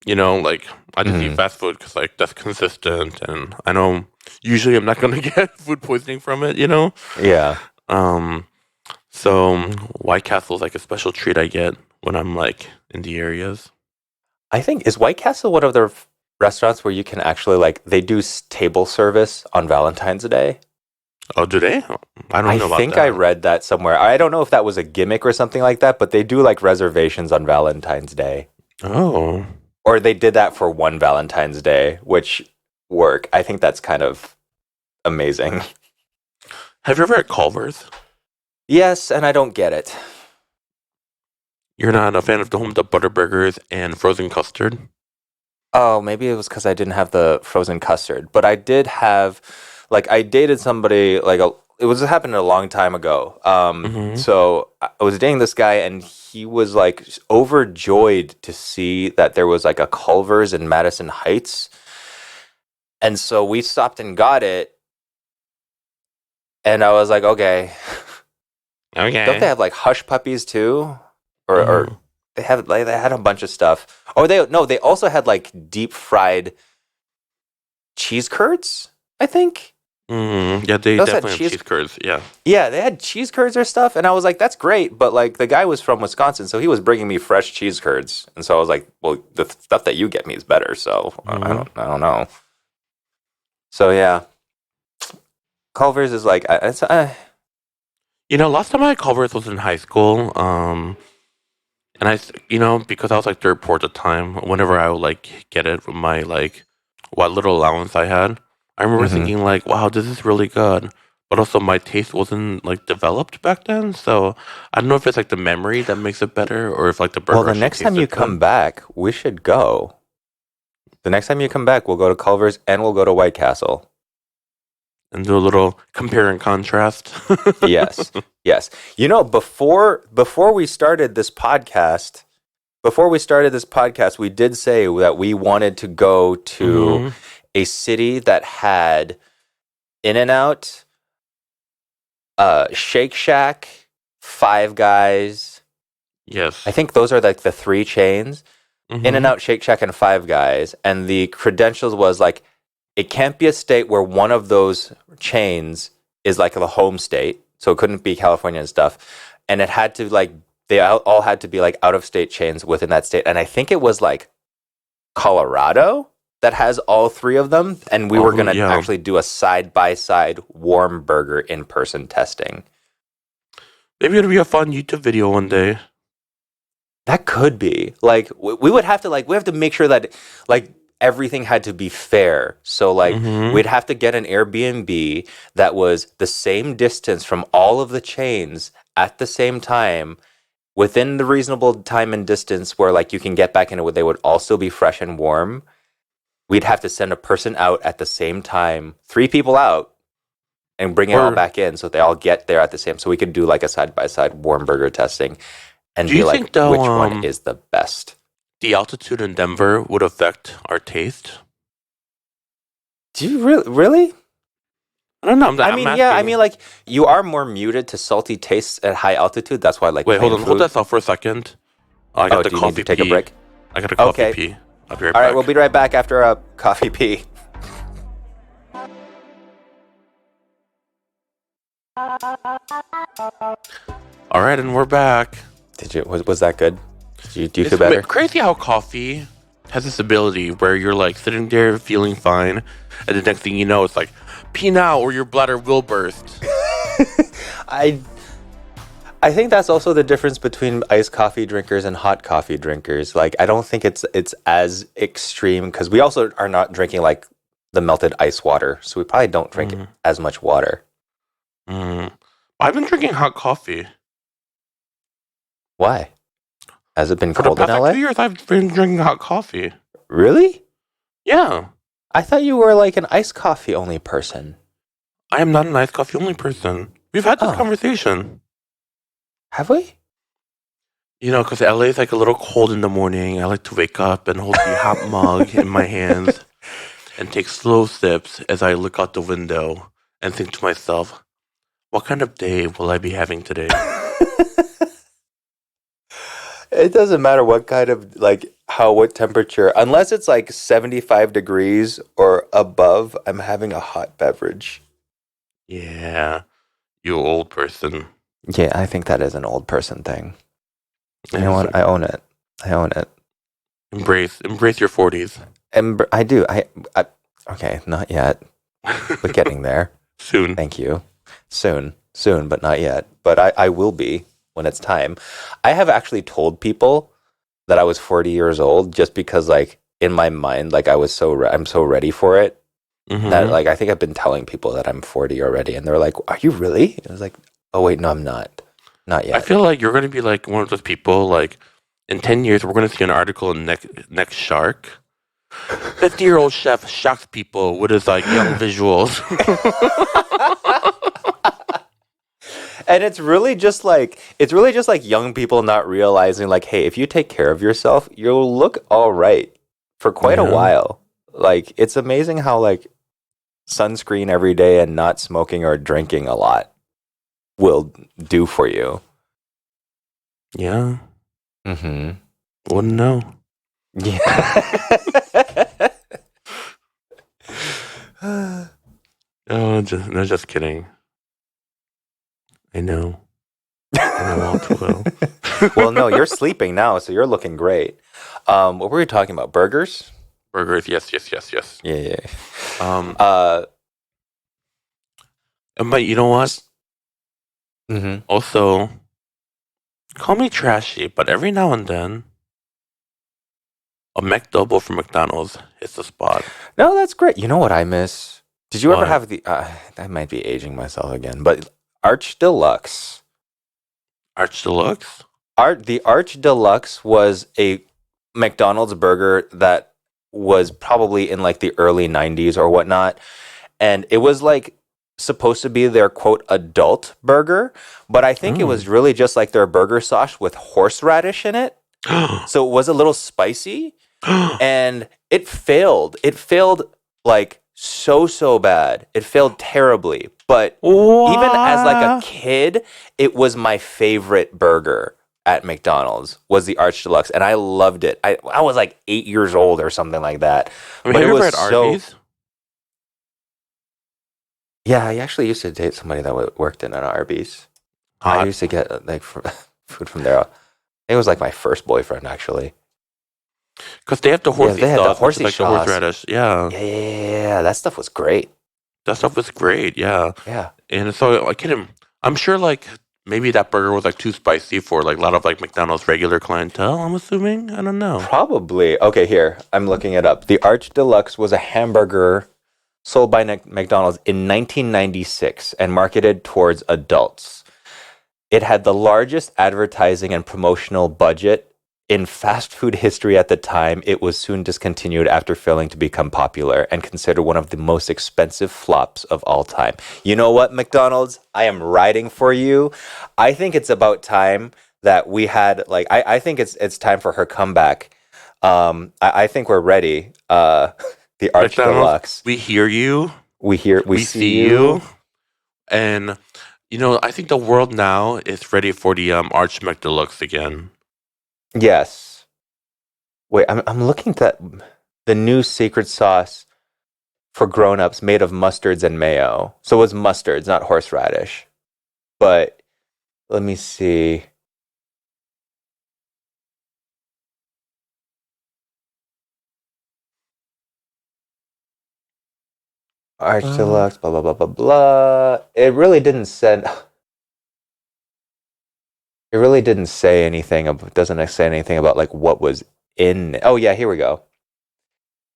Speaker 1: you know, like I just eat fast food because like that's consistent, and I know usually I'm not gonna get food poisoning from it, you know.
Speaker 2: Yeah.
Speaker 1: So White Castle is like a special treat I get when I'm like in the areas.
Speaker 2: I think, is White Castle one of the restaurants where you can actually, like, they do table service on Valentine's Day?
Speaker 1: Oh, do they? I don't know about
Speaker 2: I think
Speaker 1: that.
Speaker 2: I read that somewhere. I don't know if that was a gimmick or something like that, but they do like reservations on Valentine's Day.
Speaker 1: Oh,
Speaker 2: Or they did that for one Valentine's Day, which work. I think that's kind of amazing.
Speaker 1: have you ever had Culver's?
Speaker 2: Yes, and I don't get it.
Speaker 1: You're not a fan of the butter burgers and frozen custard?
Speaker 2: Oh, maybe it was because I didn't have the frozen custard, but I did have, like, I dated somebody it was happening a long time ago. So I was dating this guy, and he was like overjoyed to see that there was like a Culver's in Madison Heights, and so we stopped and got it, and I was like, okay,
Speaker 1: Okay.
Speaker 2: don't they have like hush puppies too, or they had a bunch of stuff. Or they also had like deep fried cheese curds, I think.
Speaker 1: Yeah, they
Speaker 2: Those had
Speaker 1: definitely have
Speaker 2: cheese-
Speaker 1: cheese curds. Yeah.
Speaker 2: Yeah, they had cheese curds or stuff, and I was like, that's great, but like the guy was from Wisconsin, so he was bringing me fresh cheese curds, and so I was like, well, the stuff that you get me is better, so I don't know. So yeah, Culver's is like
Speaker 1: You know, last time I had Culver's was in high school. And because I was like third port at the time, whenever I would like get it from my like what little allowance I had, I remember thinking like, wow, this is really good. But also my taste wasn't like developed back then, so I don't know if it's like the memory that makes it better, or if like the burger.
Speaker 2: well, the
Speaker 1: actually
Speaker 2: next time you
Speaker 1: tasted good.
Speaker 2: come back, we should go. The next time you come back, we'll go to Culver's and we'll go to White Castle.
Speaker 1: and do a little compare and contrast.
Speaker 2: Yes. Yes. You know, before we started this podcast, we did say that we wanted to go to a city that had In-N-Out, Shake Shack, Five Guys.
Speaker 1: Yes.
Speaker 2: I think those are like the three chains. In-N-Out, Shake Shack, and Five Guys. And the credentials was like, it can't be a state where one of those chains is like the home state. So it couldn't be California and stuff. And it had to like, they all had to be like out of state chains within that state. And I think it was like Colorado that has all three of them. And we were going to actually do a side-by-side warm burger in-person testing.
Speaker 1: Maybe it'll be a fun YouTube video one day.
Speaker 2: That could be. Like, we would have to, like, we have to make sure that, like, everything had to be fair. So, like, we'd have to get an Airbnb that was the same distance from all of the chains at the same time, within the reasonable time and distance where, like, you can get back in it where they would also be fresh and warm. We'd have to send a person out at the same time, 3 people out, and bring it all back in so they all get there at the same. So we could do, like, a side-by-side warm burger testing. And be like, which one is the best?
Speaker 1: The altitude in Denver would affect our taste?
Speaker 2: Do you really?
Speaker 1: I don't know.
Speaker 2: I mean, yeah. I mean, like you are more muted to salty tastes at high altitude. That's why, like,
Speaker 1: wait, hold
Speaker 2: plain
Speaker 1: on. Hold
Speaker 2: food-
Speaker 1: that thought for a second. I got
Speaker 2: Oh,
Speaker 1: the
Speaker 2: do you need
Speaker 1: coffee
Speaker 2: to take a
Speaker 1: pee.
Speaker 2: break?
Speaker 1: I got a coffee
Speaker 2: Okay.
Speaker 1: pee. I'll be right
Speaker 2: All
Speaker 1: back.
Speaker 2: right, we'll be right back after a coffee pee.
Speaker 1: All right, and we're back.
Speaker 2: Was that good? Do you
Speaker 1: It's
Speaker 2: feel better?
Speaker 1: crazy how coffee has this ability where you're like sitting there feeling fine, and the next thing you know, it's like pee now or your bladder will burst.
Speaker 2: I think that's also the difference between iced coffee drinkers and hot coffee drinkers. Like, I don't think it's as extreme because we also are not drinking like the melted ice water, so we probably don't drink as much water.
Speaker 1: I've been drinking hot coffee.
Speaker 2: Why? Has it been
Speaker 1: For the
Speaker 2: cold in
Speaker 1: past
Speaker 2: LA?
Speaker 1: 2 years, I've been drinking hot coffee.
Speaker 2: Really?
Speaker 1: Yeah.
Speaker 2: I thought you were like an iced coffee only person.
Speaker 1: I am not an iced coffee only person. We've had this conversation.
Speaker 2: Have we?
Speaker 1: You know, because LA is like a little cold in the morning. I like to wake up and hold the hot mug in my hands and take slow sips as I look out the window and think to myself, what kind of day will I be having today?
Speaker 2: It doesn't matter what kind of what temperature, unless it's like 75 degrees or above, I'm having a hot beverage.
Speaker 1: Yeah, you old person.
Speaker 2: Yeah, I think that is an old person thing. You know what? I own it.
Speaker 1: Embrace your 40s.
Speaker 2: I do. Okay, not yet, but getting there.
Speaker 1: Soon.
Speaker 2: Thank you. Soon, but not yet. But I will be when it's time. I have actually told people that I was 40 years old just because, like, in my mind, like, I'm so ready for it. That, like, I think I've been telling people that I'm 40 already, and they're like, "Are you really?" I was like, "Oh wait, no, I'm not yet."
Speaker 1: I feel like you're going to be like one of those people. Like in 10 years, we're going to see an article in Next Shark. 50-year-old chef shocks people with his like young visuals.
Speaker 2: And it's really just like young people not realizing, like, hey, if you take care of yourself, you'll look all right for quite a while. Like, it's amazing how, like, sunscreen every day and not smoking or drinking a lot will do for you.
Speaker 1: Yeah.
Speaker 2: Mm-hmm.
Speaker 1: Wouldn't know.
Speaker 2: Yeah.
Speaker 1: Oh, just kidding. I know. I know all too well.
Speaker 2: Well, no, you're sleeping now, so you're looking great. What were we talking about? Burgers?
Speaker 1: Burgers, yes.
Speaker 2: Yeah.
Speaker 1: But you know what?
Speaker 2: Mm-hmm.
Speaker 1: Also, call me trashy, but every now and then, a McDouble from McDonald's hits the spot.
Speaker 2: No, that's great. You know what I miss? Did you ever
Speaker 1: What?
Speaker 2: have the? I might be aging myself again, but Arch Deluxe.
Speaker 1: Arch Deluxe?
Speaker 2: The Arch Deluxe was a McDonald's burger that was probably in like the early 90s or whatnot. And it was like supposed to be their quote adult burger, but I think it was really just like their burger sauce with horseradish in it. So it was a little spicy and it failed. It failed like so bad. It failed terribly. But even as like a kid, it was my favorite burger at McDonald's was the Arch Deluxe, and I loved it. I was like 8 years old or something like that.
Speaker 1: I mean, have you ever had Arby's?
Speaker 2: Yeah, I actually used to date somebody that worked in an Arby's. I used to get like food from there. It was like my first boyfriend, actually.
Speaker 1: Because they have the horsey
Speaker 2: they had
Speaker 1: sauce,
Speaker 2: the horsey
Speaker 1: like the
Speaker 2: sauce.
Speaker 1: horseradish. Yeah.
Speaker 2: Yeah, that stuff was great.
Speaker 1: That stuff was great, yeah.
Speaker 2: Yeah.
Speaker 1: And so, like, I'm sure, like, maybe that burger was, like, too spicy for, like, a lot of, like, McDonald's regular clientele, I'm assuming? I don't know.
Speaker 2: Probably. Okay, here. I'm looking it up. The Arch Deluxe was a hamburger sold by McDonald's in 1996 and marketed towards adults. It had the largest advertising and promotional budget in fast food history at the time. It was soon discontinued after failing to become popular and considered one of the most expensive flops of all time. You know what, McDonald's? I am riding for you. I think it's about time that we had, like, I think it's time for her comeback. I think we're ready. The Arch
Speaker 1: McDonald's,
Speaker 2: Deluxe.
Speaker 1: we hear you.
Speaker 2: We
Speaker 1: We see you. And, I think the world now is ready for the Arch McDeluxe again.
Speaker 2: Yes. Wait, I'm looking at the new secret sauce for grown-ups made of mustards and mayo. So it was mustards, not horseradish. But let me see. Arch Deluxe, blah blah blah blah blah. It really didn't send. It really didn't say anything. Doesn't say anything about like what was in. Oh yeah, here we go.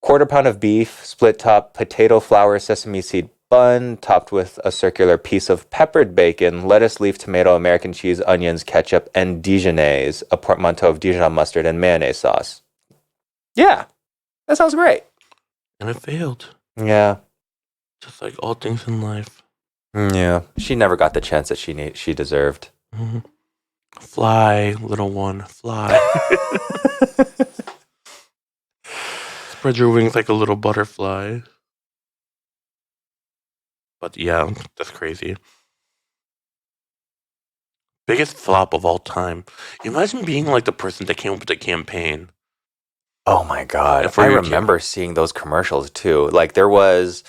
Speaker 2: Quarter pound of beef, split top, potato flour, sesame seed bun, topped with a circular piece of peppered bacon, lettuce, leaf, tomato, American cheese, onions, ketchup, and Dijonnaise, a portmanteau of Dijon mustard and mayonnaise sauce. Yeah, that sounds great.
Speaker 1: And it failed.
Speaker 2: Yeah.
Speaker 1: Just like all things in life.
Speaker 2: Yeah. She never got the chance that she deserved.
Speaker 1: Mm-hmm. Fly, little one, fly. Spread your wings like a little butterfly. But yeah, that's crazy. Biggest flop of all time. Imagine being like the person that came up with the campaign.
Speaker 2: Oh my God.
Speaker 1: For
Speaker 2: I
Speaker 1: your
Speaker 2: remember seeing those commercials too. Like there was,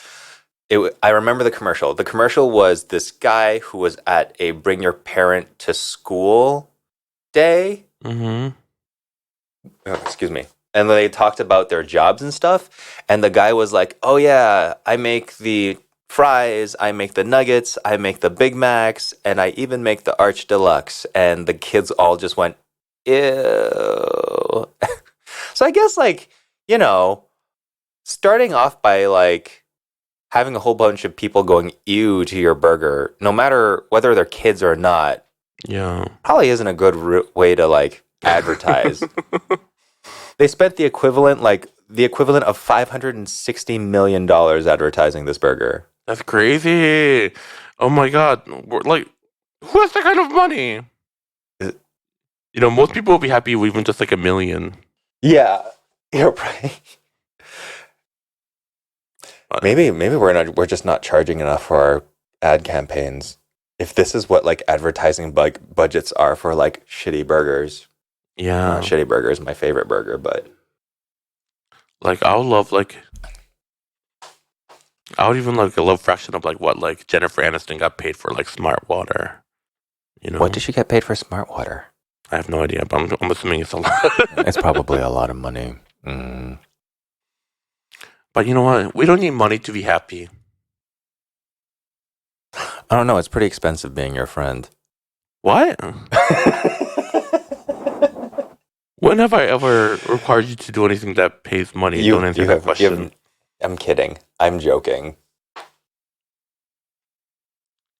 Speaker 2: I remember the commercial. The commercial was this guy who was at a bring your parent to school day.
Speaker 1: Mm-hmm.
Speaker 2: Oh, excuse me. And they talked about their jobs and stuff. And the guy was like, oh yeah, I make the fries, I make the nuggets, I make the Big Macs, and I even make the Arch Deluxe. And the kids all just went, ew. So I guess like, starting off by like having a whole bunch of people going ew to your burger, no matter whether they're kids or not,
Speaker 1: Yeah.
Speaker 2: probably isn't a good way to like advertise. They spent the equivalent of $560 million advertising this burger.
Speaker 1: That's crazy. Oh my God. Like, who has that kind of money? Most people will be happy with even just like $1 million.
Speaker 2: Yeah, you're right. Maybe we're just not charging enough for our ad campaigns. If this is what like advertising budgets are for like shitty burgers.
Speaker 1: Yeah.
Speaker 2: Shitty burger is my favorite burger, but
Speaker 1: like I would love like I would even like a little fraction of like what like Jennifer Aniston got paid for like Smart Water.
Speaker 2: What did she get paid for Smart Water?
Speaker 1: I have no idea, but I'm assuming it's a lot.
Speaker 2: It's probably a lot of money. Mm.
Speaker 1: But you know what? We don't need money to be happy.
Speaker 2: I don't know. It's pretty expensive being your friend.
Speaker 1: What? When have I ever required you to do anything that pays money? Don't answer that question.
Speaker 2: I'm kidding. I'm joking.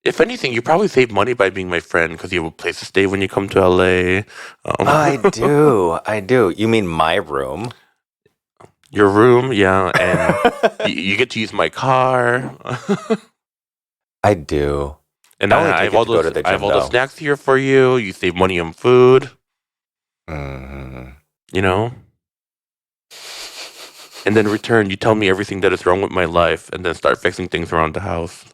Speaker 1: If anything, you probably save money by being my friend because you have a place to stay when you come to LA.
Speaker 2: I do. You mean my room?
Speaker 1: Your room, yeah, and you get to use my car.
Speaker 2: I do.
Speaker 1: And I have all those snacks here for you. You save money on food.
Speaker 2: Mm-hmm.
Speaker 1: And then in return, you tell me everything that is wrong with my life and then start fixing things around the house.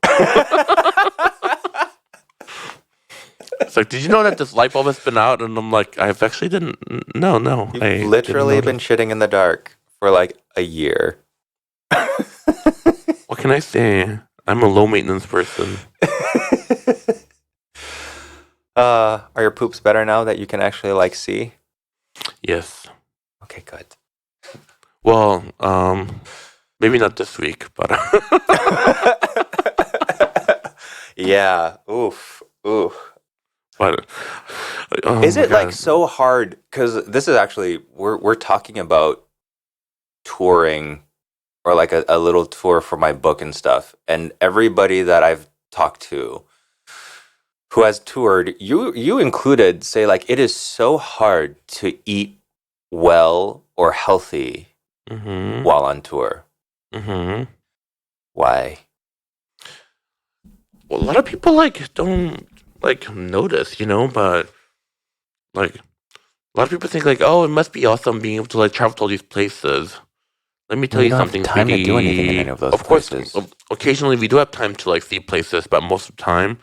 Speaker 1: It's like, did you know that this light bulb has been out? And I'm like, I actually didn't. No.
Speaker 2: You've literally been shitting in the dark for like a year.
Speaker 1: What can I say? I'm a low maintenance person.
Speaker 2: Are your poops better now that you can actually like see?
Speaker 1: Yes.
Speaker 2: Okay, good.
Speaker 1: Well, maybe not this week, but
Speaker 2: yeah. Oof.
Speaker 1: But
Speaker 2: is it like so hard? Because this is actually we're talking about touring or like a little tour for my book and stuff, and everybody that I've talked to who has toured, you included, say like it is so hard to eat well or healthy while on tour.
Speaker 1: Mm-hmm.
Speaker 2: Why?
Speaker 1: Well, a lot of people like don't like notice, but like a lot of people think like, oh, it must be awesome being able to like travel to all these places. let me tell
Speaker 2: We
Speaker 1: you
Speaker 2: don't have
Speaker 1: something,
Speaker 2: time to do anything in
Speaker 1: Katie.
Speaker 2: any of those
Speaker 1: Of course,
Speaker 2: places.
Speaker 1: occasionally we do have time to like see places, but most of the time,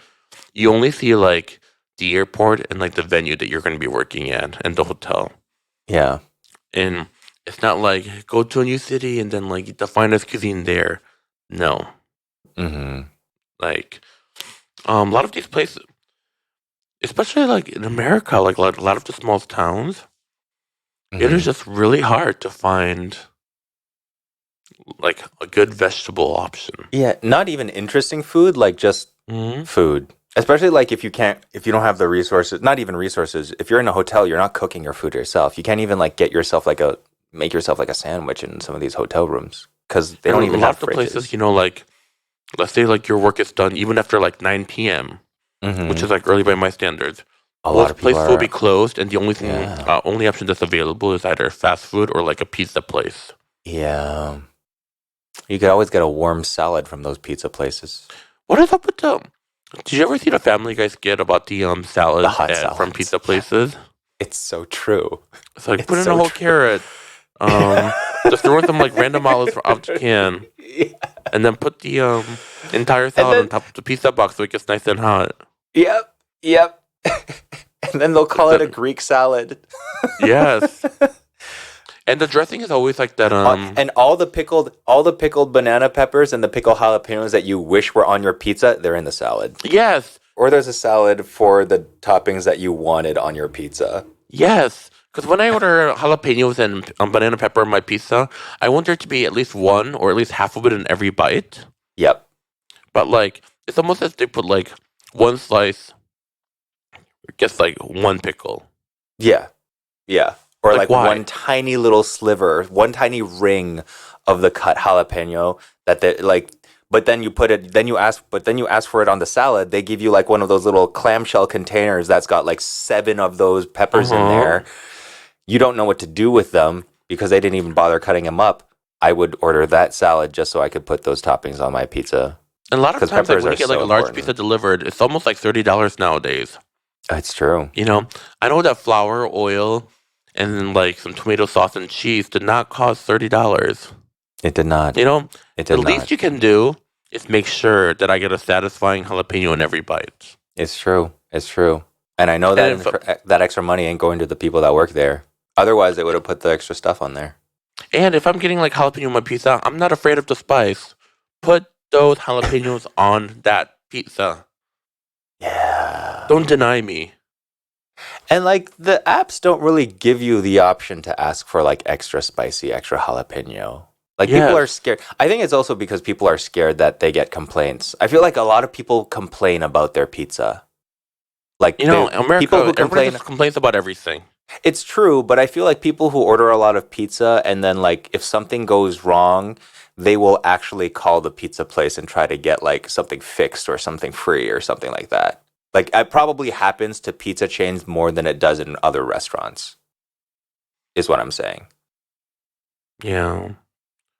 Speaker 1: you only see like the airport and like the venue that you're going to be working at and the hotel.
Speaker 2: Yeah.
Speaker 1: And it's not like go to a new city and then like eat the finest cuisine there. No,
Speaker 2: Mm-hmm.
Speaker 1: like a lot of these places, especially like in America, like a lot of the small towns, it is
Speaker 2: Mm-hmm.
Speaker 1: just really hard to find like a good vegetable option.
Speaker 2: Yeah, not even interesting food, like just
Speaker 1: Hmm.
Speaker 2: food. Especially like if you don't have the resources, not even resources. If you're in a hotel, you're not cooking your food yourself. You can't even like make yourself like a sandwich in some of these hotel rooms because they
Speaker 1: And
Speaker 2: don't
Speaker 1: a
Speaker 2: even
Speaker 1: lot
Speaker 2: have
Speaker 1: of the places,
Speaker 2: fridges.
Speaker 1: you know, like let's say like your work is done even after like 9 p.m., which
Speaker 2: Mm-hmm.
Speaker 1: is like early by my standards.
Speaker 2: A lot
Speaker 1: Most
Speaker 2: of people
Speaker 1: places will be
Speaker 2: are,
Speaker 1: closed, and the only thing,
Speaker 2: yeah,
Speaker 1: only option that's available is either fast food or like a pizza place.
Speaker 2: yeah. You could always get a warm salad from those pizza places.
Speaker 1: What is up with the? Did you ever see the Family Guy skit about the
Speaker 2: The
Speaker 1: salads
Speaker 2: hot
Speaker 1: from
Speaker 2: salads.
Speaker 1: pizza
Speaker 2: Yeah,
Speaker 1: places?
Speaker 2: it's so true.
Speaker 1: It's like
Speaker 2: It's
Speaker 1: put in a
Speaker 2: so
Speaker 1: whole
Speaker 2: true.
Speaker 1: carrot, just throw in some like random olives out the can,
Speaker 2: Yeah.
Speaker 1: and then put the entire
Speaker 2: And
Speaker 1: salad on
Speaker 2: then,
Speaker 1: top of the pizza box so it gets nice and hot.
Speaker 2: yep, yep. And then they'll call it a
Speaker 1: Except,
Speaker 2: Greek salad.
Speaker 1: yes, and the dressing is always like that.
Speaker 2: And all the pickled banana peppers and the pickled jalapenos that you wish were on your pizza, they're in the salad.
Speaker 1: Yes,
Speaker 2: Or there's a salad for the toppings that you wanted on your pizza.
Speaker 1: yes. Because when I order jalapenos and banana pepper on my pizza, I want there to be at least one or at least half of it in every bite.
Speaker 2: Yep.
Speaker 1: But like, it's almost as they put like one slice gets like one pickle.
Speaker 2: Yeah. Yeah. Or
Speaker 1: Like
Speaker 2: like
Speaker 1: why?
Speaker 2: one tiny little sliver, one tiny ring of the cut jalapeno that they like but then you ask for it on the salad. They give you like one of those little clamshell containers that's got like 7 of those
Speaker 1: Uh
Speaker 2: peppers in
Speaker 1: huh.
Speaker 2: there. You don't know what to do with them because they didn't even bother cutting them up. I would order that salad just so I could put those toppings on my pizza
Speaker 1: And a lot of
Speaker 2: because
Speaker 1: times, like
Speaker 2: peppers
Speaker 1: when
Speaker 2: are
Speaker 1: you get like
Speaker 2: so
Speaker 1: a large pizza
Speaker 2: important.
Speaker 1: delivered, it's almost like $30 nowadays.
Speaker 2: It's true.
Speaker 1: You know, I know that flour, oil, and then like some tomato sauce and cheese did not cost $30.
Speaker 2: It did not.
Speaker 1: You know,
Speaker 2: It
Speaker 1: the
Speaker 2: did not.
Speaker 1: least you can do is make sure that I get a satisfying jalapeno in every bite.
Speaker 2: It's true. It's true. And I know that
Speaker 1: And if
Speaker 2: that extra money ain't going to the people that work there. Otherwise, they would have put the extra stuff on there.
Speaker 1: I'm getting like jalapeno on my pizza, I'm not afraid of the spice. Put those jalapenos on that pizza.
Speaker 2: Yeah.
Speaker 1: Don't deny me.
Speaker 2: And like the apps don't really give you the option to ask for like extra spicy, extra jalapeno. Like people are
Speaker 1: Yes.
Speaker 2: scared. I think it's also because people are scared that they get complaints. I feel like a lot of people complain about their pizza. Like
Speaker 1: You know,
Speaker 2: people
Speaker 1: America,
Speaker 2: who
Speaker 1: everybody
Speaker 2: complain,
Speaker 1: just complains about everything.
Speaker 2: it's true, but I feel like people who order a lot of pizza and then like if something goes wrong, they will actually call the pizza place and try to get like something fixed or something free or something like that. Like it probably happens to pizza chains more than it does in other restaurants, is what I'm saying.
Speaker 1: Yeah.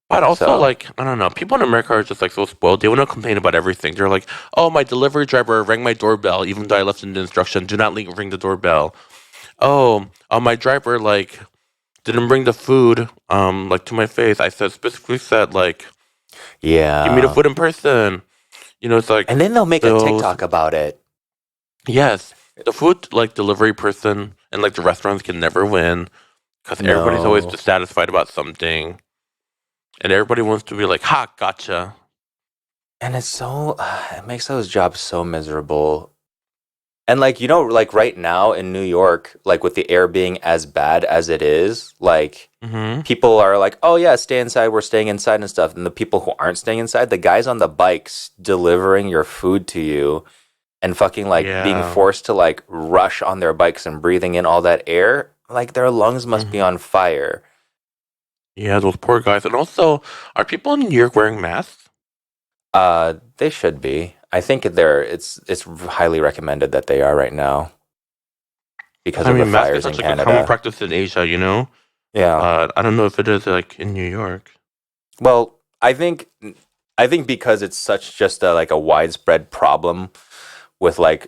Speaker 1: But also,
Speaker 2: So,
Speaker 1: like, I don't know, people in America are just like so spoiled. They want to complain about everything. They're like, oh, my delivery driver rang my doorbell, even though I left in the instruction, do not ring the doorbell. Oh, my driver, like, didn't bring the food, like, to my face. I specifically said, like, give me the
Speaker 2: yeah.
Speaker 1: food in person. You know, it's like,
Speaker 2: And then they'll make a
Speaker 1: those,
Speaker 2: TikTok about it.
Speaker 1: yes, the food, like, delivery person and, like, the restaurants can never win because everybody's always
Speaker 2: No.
Speaker 1: dissatisfied about something. And everybody wants to be like, ha, gotcha.
Speaker 2: And it's so, it makes those jobs so miserable. And like, like right now in New York, like with the air being as bad as it is, like
Speaker 1: Mm-hmm.
Speaker 2: people are like, oh yeah, stay inside, we're staying inside and stuff. And the people who aren't staying inside, the guys on the bikes delivering your food to you and fucking like being
Speaker 1: Yeah.
Speaker 2: forced to like rush on their bikes and breathing in all that air, like their lungs must be
Speaker 1: Mhm.
Speaker 2: on fire.
Speaker 1: Yeah, those poor guys. And also, are people in New York wearing masks?
Speaker 2: They should be. I think it's highly recommended that they are right now because
Speaker 1: I
Speaker 2: of the
Speaker 1: mean, mask is
Speaker 2: fires in
Speaker 1: such like a common
Speaker 2: Canada.
Speaker 1: practice in Asia, you know?
Speaker 2: Yeah.
Speaker 1: I don't know if it is like in New York.
Speaker 2: Well, I think because it's such just like a widespread problem with like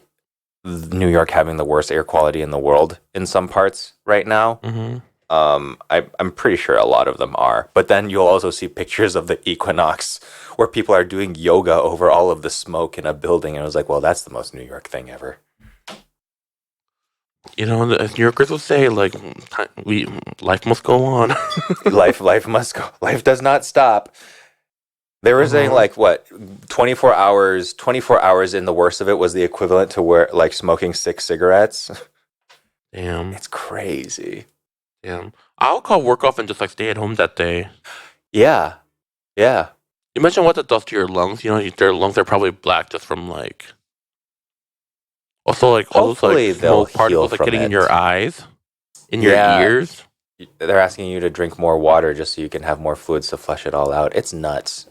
Speaker 2: New York having the worst air quality in the world in some parts right now.
Speaker 1: Mm-hmm.
Speaker 2: I'm pretty sure a lot of them are. But then you'll also see pictures of the Equinox where people are doing yoga over all of the smoke in a building. And I was like, well, that's the most New York thing ever.
Speaker 1: You know, as New Yorkers will say, like, life must go on.
Speaker 2: Life must go. Life does not stop. They were saying
Speaker 1: Uh-huh.
Speaker 2: like what 24 hours in the worst of it was the equivalent to where like smoking 6 cigarettes.
Speaker 1: Damn,
Speaker 2: It's crazy.
Speaker 1: damn. I'll call work off and just like stay at home that day.
Speaker 2: Yeah. Yeah.
Speaker 1: Imagine what that does to your lungs. You know, their lungs are probably black just from like. Also, like all those like
Speaker 2: Hopefully they'll
Speaker 1: smoke
Speaker 2: heal
Speaker 1: particles like
Speaker 2: from
Speaker 1: getting in
Speaker 2: it.
Speaker 1: your eyes, in your
Speaker 2: Yeah.
Speaker 1: ears.
Speaker 2: They're asking you to drink more water just so you can have more fluids to flush it all out. It's nuts.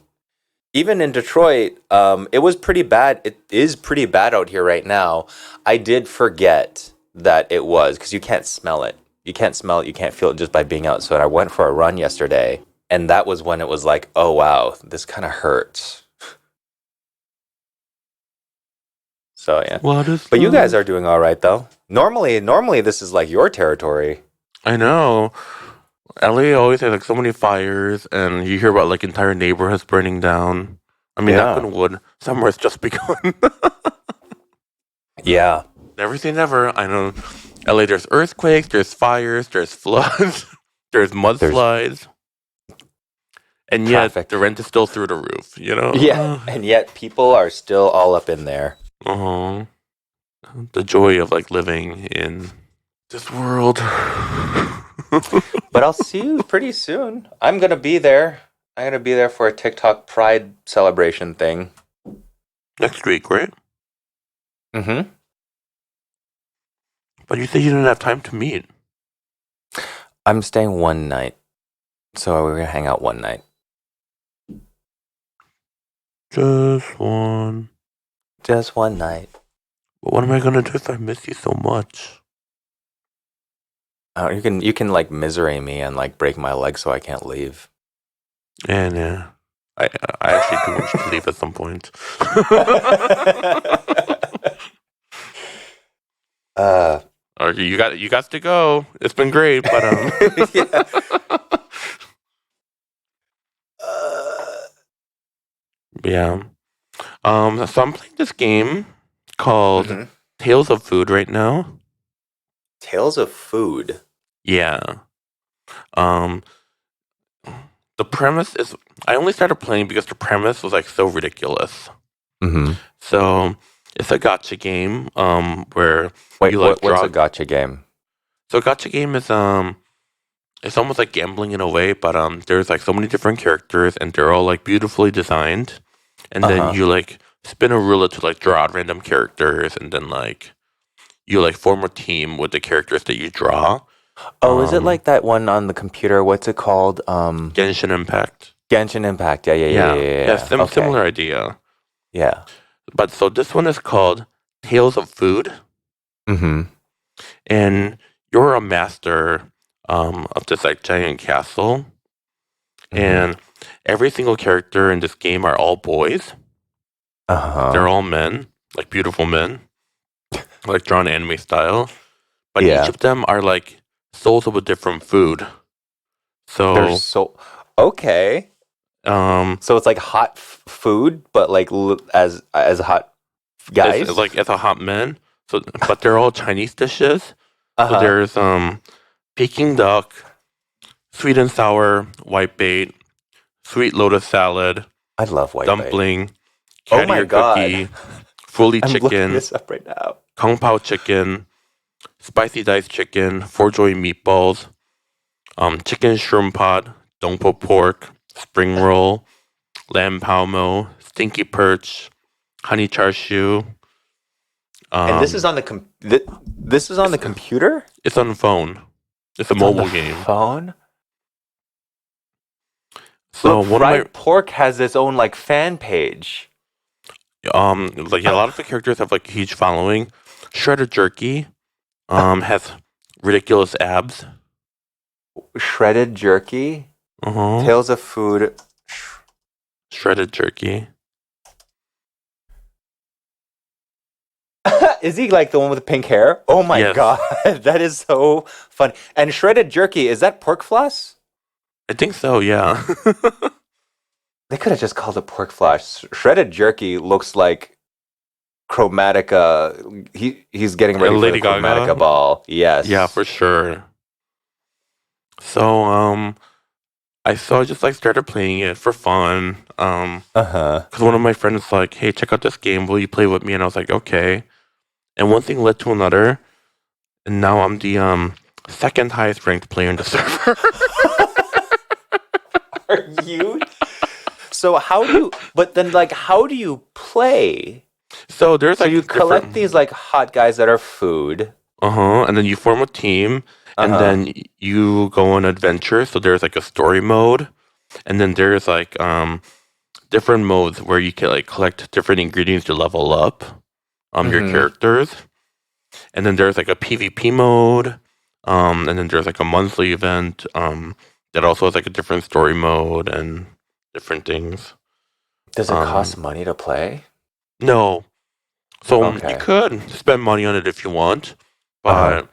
Speaker 2: Even in Detroit, it was pretty bad. It is pretty bad out here right now. I did forget that it was because you can't smell it. You can't smell it. You can't feel it just by being out. So I went for a run yesterday, and that was when it was like, oh wow, this kind of hurts. So yeah,
Speaker 1: What is?
Speaker 2: but you guys are doing all right though. Normally this is like your territory.
Speaker 1: I know. LA always has like so many fires, and you hear about like entire neighborhoods burning down. I mean, knock
Speaker 2: Yeah,
Speaker 1: on wood, summer's just begun.
Speaker 2: yeah.
Speaker 1: Never say never. I know. LA, there's earthquakes, there's fires, there's floods, there's
Speaker 2: There's
Speaker 1: mudslides, and yet
Speaker 2: traffic.
Speaker 1: the rent is still through the roof. You know.
Speaker 2: Yeah, and yet people are still all up in there.
Speaker 1: Uh-huh. The joy of like living in this world.
Speaker 2: But I'll see you pretty soon. I'm gonna be there. I'm gonna be there for a TikTok Pride celebration thing.
Speaker 1: Next week, right?
Speaker 2: Mm-hmm.
Speaker 1: But you said you didn't have time to meet.
Speaker 2: I'm staying one night, so we're gonna hang out one night.
Speaker 1: Just one.
Speaker 2: Just one night.
Speaker 1: But what am I gonna do if I miss you so much?
Speaker 2: You can like misery me and like break my leg so I can't leave.
Speaker 1: And I actually do want you to leave at some point.
Speaker 2: uh,
Speaker 1: Or you got to go. It's been great, but
Speaker 2: yeah. Uh,
Speaker 1: yeah. So I'm playing this game called
Speaker 2: mhm.
Speaker 1: Tales of Food right now.
Speaker 2: Tales of Food.
Speaker 1: Yeah. Um, the premise is I only started playing because the premise was like so ridiculous.
Speaker 2: Mm-hmm.
Speaker 1: So it's a gotcha game. Where
Speaker 2: Wait,
Speaker 1: you like
Speaker 2: what's
Speaker 1: draw.
Speaker 2: a gotcha game?
Speaker 1: So gotcha game is it's almost like gambling in a way, but there's like so many different characters and they're all like beautifully designed. And
Speaker 2: Uh
Speaker 1: then
Speaker 2: huh.
Speaker 1: you like spin a roulette to like draw out random characters and then like you like form a team with the characters that you draw.
Speaker 2: Oh, is it
Speaker 1: Um
Speaker 2: like that one on the computer? What's it called?
Speaker 1: Genshin Impact.
Speaker 2: Genshin Impact. Yeah, yeah, yeah,
Speaker 1: Yeah.
Speaker 2: yeah, yeah.
Speaker 1: Yeah,
Speaker 2: Yeah. Okay.
Speaker 1: similar idea.
Speaker 2: Yeah.
Speaker 1: But so this one is called Tales of Food,
Speaker 2: Mm-hmm.
Speaker 1: and you're a master of this like giant castle,
Speaker 2: Mm-hmm.
Speaker 1: and every single character in this game are all boys. They're
Speaker 2: Uh-huh.
Speaker 1: all men, like beautiful men, like drawn anime style. But each
Speaker 2: Yeah.
Speaker 1: of them are like souls of a different food.
Speaker 2: They're
Speaker 1: So
Speaker 2: so okay.
Speaker 1: um,
Speaker 2: So it's like hot food, but like as hot
Speaker 1: it's
Speaker 2: guys.
Speaker 1: like it's a hot men. So but they're all Chinese dishes. So
Speaker 2: Uh-huh.
Speaker 1: there's Peking duck, sweet and sour white bait, sweet lotus salad,
Speaker 2: I love white bait.
Speaker 1: dumpling,
Speaker 2: Oh
Speaker 1: cat
Speaker 2: my
Speaker 1: ear
Speaker 2: God.
Speaker 1: cookie, fully
Speaker 2: I'm looking
Speaker 1: chicken,
Speaker 2: this up right now.
Speaker 1: kung pao chicken, spicy diced chicken, four joy meatballs, chicken shrimp pot, dongpo pork, spring roll, lamb palmo, stinky perch, honey char siu.
Speaker 2: And this is
Speaker 1: Um,
Speaker 2: on the this is on the computer?
Speaker 1: it's on the phone. It's a
Speaker 2: It's on the
Speaker 1: mobile game.
Speaker 2: phone?
Speaker 1: So
Speaker 2: Look,
Speaker 1: one of my
Speaker 2: Fried Pork has its own like fan page.
Speaker 1: like a lot of the characters have like a huge following. Shredded Jerky has ridiculous abs.
Speaker 2: Shredded jerky,
Speaker 1: Uh-huh.
Speaker 2: Tales of Food.
Speaker 1: Shredded Jerky.
Speaker 2: Is he like the one with the pink hair? Oh my
Speaker 1: Yes.
Speaker 2: god, that is so funny. And shredded jerky, is that pork floss?
Speaker 1: I think so, yeah.
Speaker 2: They could have just called it pork floss. Shredded jerky looks like Chromatica. He's getting ready for
Speaker 1: Lady
Speaker 2: the Chromatica
Speaker 1: Gaga?
Speaker 2: ball. Yes.
Speaker 1: Yeah, for sure. So, I just like started playing it for fun.
Speaker 2: Uh-huh.
Speaker 1: Because one of my friends was like, "Hey, check out this game. Will you play with me?" And I was like, "Okay." And one thing led to another, and now I'm the second highest ranked player in the server.
Speaker 2: Are you? So how do you? But then, like, how do you play?
Speaker 1: So there's
Speaker 2: So
Speaker 1: like
Speaker 2: you collect
Speaker 1: different,
Speaker 2: these like hot guys that are food.
Speaker 1: and then you form a team, and
Speaker 2: Uh-huh.
Speaker 1: then you go on adventure. So there's like a story mode, and then there's like different modes where you can like collect different ingredients to level up your
Speaker 2: Mhm.
Speaker 1: characters. And then there's like a PvP mode, and then there's like a monthly event that also has like a different story mode and different things.
Speaker 2: Does it cost
Speaker 1: Um,
Speaker 2: money to play?
Speaker 1: no, so you
Speaker 2: Okay.
Speaker 1: could spend money on it if you want,
Speaker 2: Uh-huh.
Speaker 1: but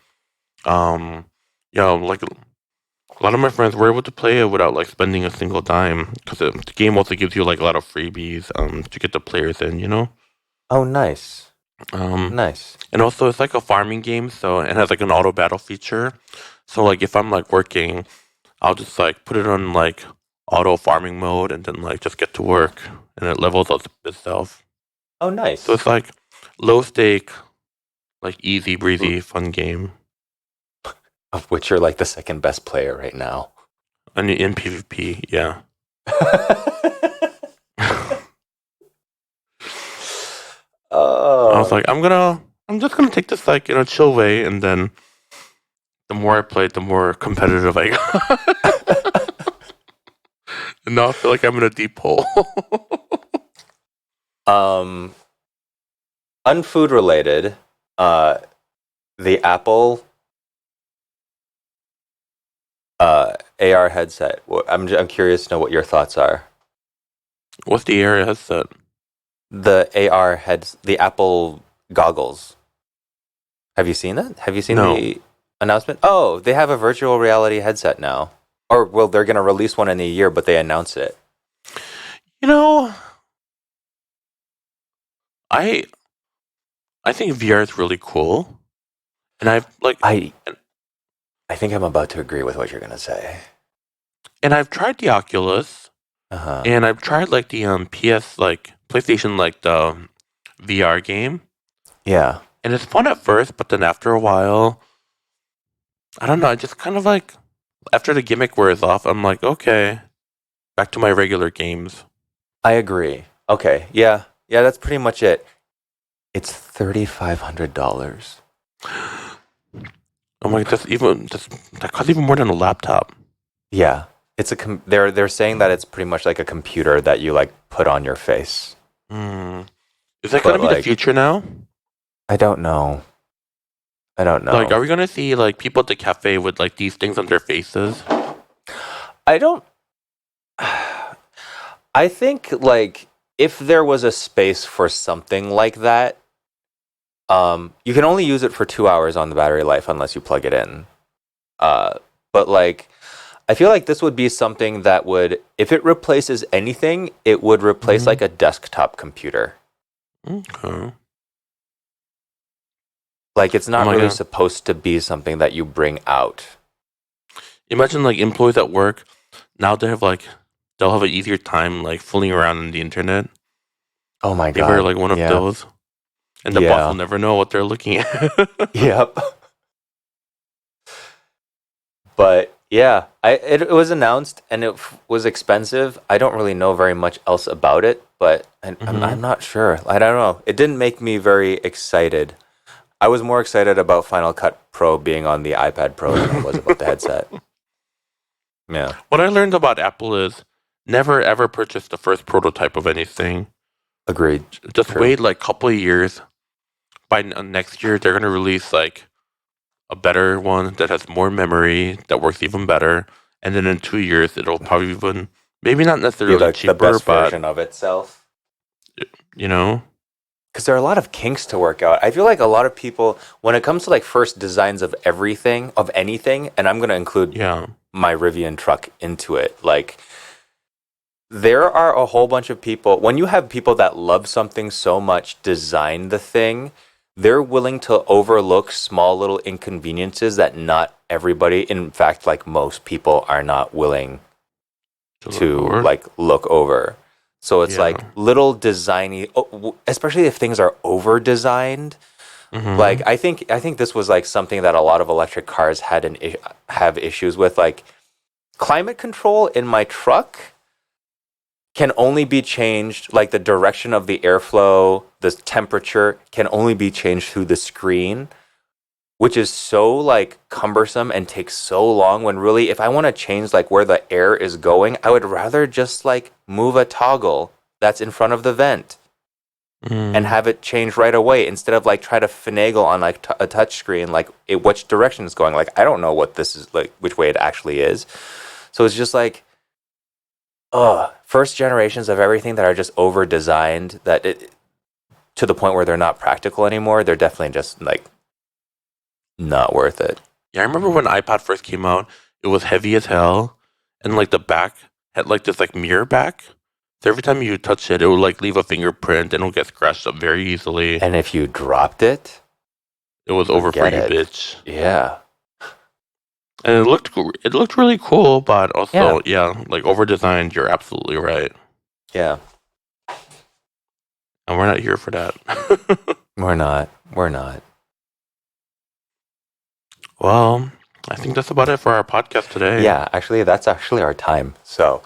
Speaker 1: like a lot of my friends were able to play it without like spending a single dime because the game also gives you like a lot of freebies to get the players in, you know.
Speaker 2: Oh, nice.
Speaker 1: Um,
Speaker 2: Nice.
Speaker 1: And also, it's like a farming game, so it has like an auto battle feature. So like, if I'm like working, I'll just like put it on like auto farming mode, and then like just get to work, and it levels up itself.
Speaker 2: Oh,
Speaker 1: So
Speaker 2: nice.
Speaker 1: it's like low stake, like easy
Speaker 2: L-
Speaker 1: breezy, fun game.
Speaker 2: Of which you're like the second best player right now.
Speaker 1: And in PvP, yeah. I was
Speaker 2: Oh.
Speaker 1: like, I'm just gonna take this like in a chill way, and then the more I played, the more competitive I got. And now I feel like I'm in a deep hole.
Speaker 2: um, unfood related. Uh, the Apple AR headset. I'm curious to know what your thoughts are.
Speaker 1: What's the area headset?
Speaker 2: The AR heads, the Apple goggles. Have you seen that? Have you seen
Speaker 1: No.
Speaker 2: the announcement? Oh, they have a virtual reality headset now. Or well, they're going to release one in a year, but they announced it.
Speaker 1: You know, I I think VR is really cool, and
Speaker 2: I I think I'm about to agree with what you're going to say.
Speaker 1: I've tried the Oculus,
Speaker 2: Uh-huh.
Speaker 1: and I've tried like the PS like PlayStation like the VR game,
Speaker 2: Yeah.
Speaker 1: and it's fun at first, but then after a while, I don't know. I just kind of like after the gimmick wears off, I'm like, okay, back to my regular games.
Speaker 2: I agree. Okay. Yeah. Yeah, that's pretty much it. It's $3,500.
Speaker 1: I'm like, that costs even more than a laptop.
Speaker 2: Yeah. It's they're saying that it's pretty much like a computer that you like put on your face.
Speaker 1: Hmm. Is that
Speaker 2: But
Speaker 1: gonna be the
Speaker 2: like
Speaker 1: future now?
Speaker 2: I don't know. I don't
Speaker 1: Like,
Speaker 2: know.
Speaker 1: are we gonna see like people at the cafe with like these things on their faces?
Speaker 2: I don't I think like if there was a space for something like that, you can only use it for 2 hours on the battery life unless you plug it in. But like, I feel like this would be something that would, if it replaces anything, it would replace
Speaker 1: Mhm.
Speaker 2: like a desktop computer.
Speaker 1: Okay.
Speaker 2: Like, it's
Speaker 1: Oh
Speaker 2: not
Speaker 1: my
Speaker 2: really
Speaker 1: god.
Speaker 2: supposed to be something that you bring out.
Speaker 1: Imagine like employees at work now they'll have an easier time like fooling around on the internet.
Speaker 2: Oh my
Speaker 1: They wear
Speaker 2: god.
Speaker 1: like one of
Speaker 2: Yeah.
Speaker 1: those, and the boss will
Speaker 2: Yeah.
Speaker 1: never know what they're looking at.
Speaker 2: Yep. But yeah, it was announced and it was expensive. I don't really know very much else about it, but I'm
Speaker 1: Mhm.
Speaker 2: not sure. I don't know. It didn't make me very excited. I was more excited about Final Cut Pro being on the iPad Pro than I was about the headset. Yeah,
Speaker 1: What I learned about Apple is never ever purchase the first prototype of anything.
Speaker 2: agreed.
Speaker 1: Just
Speaker 2: True.
Speaker 1: wait like a couple of years. By next year, they're gonna release like a better one that has more memory that works even better, and then in 2 years, it'll probably even maybe not
Speaker 2: Be
Speaker 1: necessarily
Speaker 2: like the
Speaker 1: cheaper,
Speaker 2: best
Speaker 1: but
Speaker 2: version of itself.
Speaker 1: you know.
Speaker 2: because there are a lot of kinks to work out. I feel like a lot of people, when it comes to like first designs of everything, of anything, and I'm going to include
Speaker 1: Yeah.
Speaker 2: my Rivian truck into it, like there are a whole bunch of people, when you have people that love something so much, design the thing, they're willing to overlook small little inconveniences that not everybody, in fact, like most people are not willing to like look over. So it's like little designy, especially if things are over designed. Like I think this was like something that a lot of electric cars have issues with. Like climate control in my truck can only be changed, like the direction of the airflow, the temperature can only be changed through the screen, which is so like cumbersome and takes so long, when really if I want to change like where the air is going, I would rather just like move a toggle that's in front of the vent and have it change right away, instead of like try to finagle on like a touch screen like which direction it's going. Like I don't know what this is, like which way it actually is. So it's just like first generations of everything that are just over designed, that to the point where they're not practical anymore. They're definitely just like not worth it.
Speaker 1: Yeah, I remember when iPod first came out, it was heavy as hell, and like the back had like this like mirror back. So every time you touch it, it would like leave a fingerprint and it would get scratched up very easily.
Speaker 2: And if you dropped it,
Speaker 1: it was over for you, bitch.
Speaker 2: Yeah.
Speaker 1: And it looked really cool, but also like over designed. You're absolutely right.
Speaker 2: Yeah.
Speaker 1: And we're not here for that.
Speaker 2: We're not.
Speaker 1: Well, I think that's about it for our podcast today.
Speaker 2: Yeah, actually, that's actually our time. So,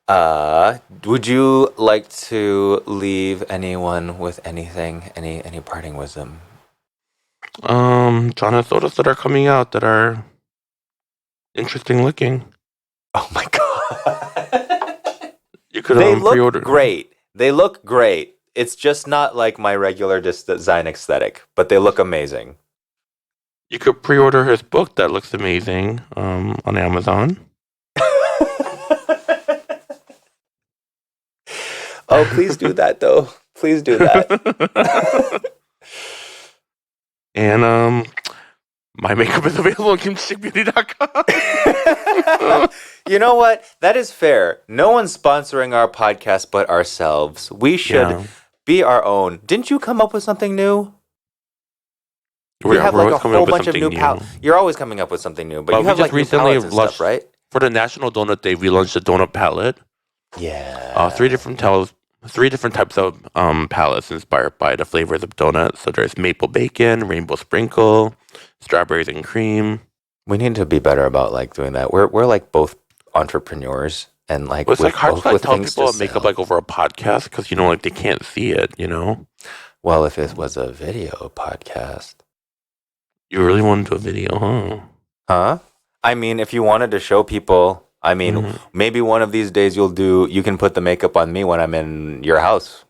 Speaker 2: would you like to leave anyone with anything, any parting wisdom?
Speaker 1: John has sodas that are coming out that are interesting looking.
Speaker 2: Oh my god!
Speaker 1: You could
Speaker 2: They
Speaker 1: pre-order.
Speaker 2: Look great. They look great. It's just not like my regular design aesthetic, but they look amazing.
Speaker 1: You could pre-order his book that looks amazing on Amazon.
Speaker 2: Oh, please do that, though. Please do that.
Speaker 1: And my makeup is available on kimchickbeauty.com.
Speaker 2: You know what? That is fair. No one's sponsoring our podcast but ourselves. We should be our own. Didn't you come up with something new? We have like a whole bunch of new palettes. You're always coming up with something new, but you have like new palettes and stuff, right?
Speaker 1: For the National Donut Day, we launched a donut palette.
Speaker 2: Yeah.
Speaker 1: Three different types of palettes inspired by the flavors of donuts. So there's maple bacon, rainbow sprinkle, strawberries and cream.
Speaker 2: We need to be better about like doing that. We're like both entrepreneurs, and like
Speaker 1: it's like hard to like tell people to make up like over a podcast, because like they can't see it.
Speaker 2: Well, if it was a video podcast.
Speaker 1: You really want to do a video, huh?
Speaker 2: Huh? I mean, if you wanted to show people, maybe one of these days you can put the makeup on me when I'm in your house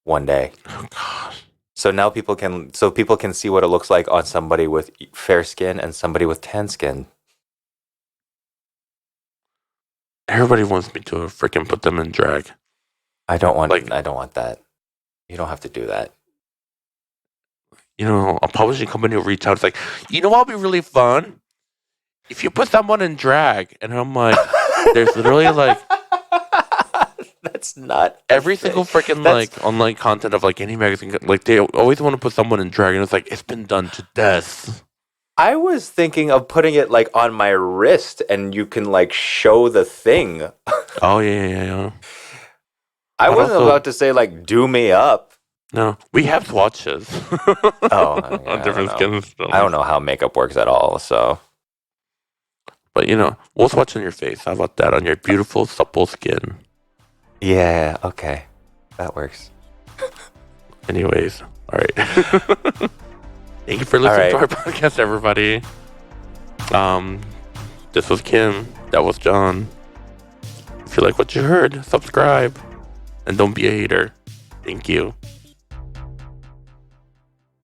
Speaker 2: one day.
Speaker 1: Oh gosh.
Speaker 2: So now people can see what it looks like on somebody with fair skin and somebody with tan skin.
Speaker 1: Everybody wants me to freaking put them in drag.
Speaker 2: I don't want that. You don't have to do that.
Speaker 1: A publishing company will reach out. It's like, what'll be really fun? If you put someone in drag. And I'm like, there's literally like...
Speaker 2: That's not...
Speaker 1: Every single freaking like online content of like any magazine, like they always want to put someone in drag. And it's like, it's been done to death.
Speaker 2: I was thinking of putting it like on my wrist and you can like show the thing.
Speaker 1: Oh, yeah.
Speaker 2: I wasn't about to say like, do me up.
Speaker 1: No, we have swatches.
Speaker 2: On
Speaker 1: different skins.
Speaker 2: I don't know how makeup works at all, so.
Speaker 1: But we'll swatch on your face. How about that? On your beautiful, supple skin.
Speaker 2: Yeah, okay. That works.
Speaker 1: Anyways, all right. Thank you for listening to our podcast, everybody. This was Kim. That was John. If you like what you heard, subscribe. And don't be a hater. Thank you.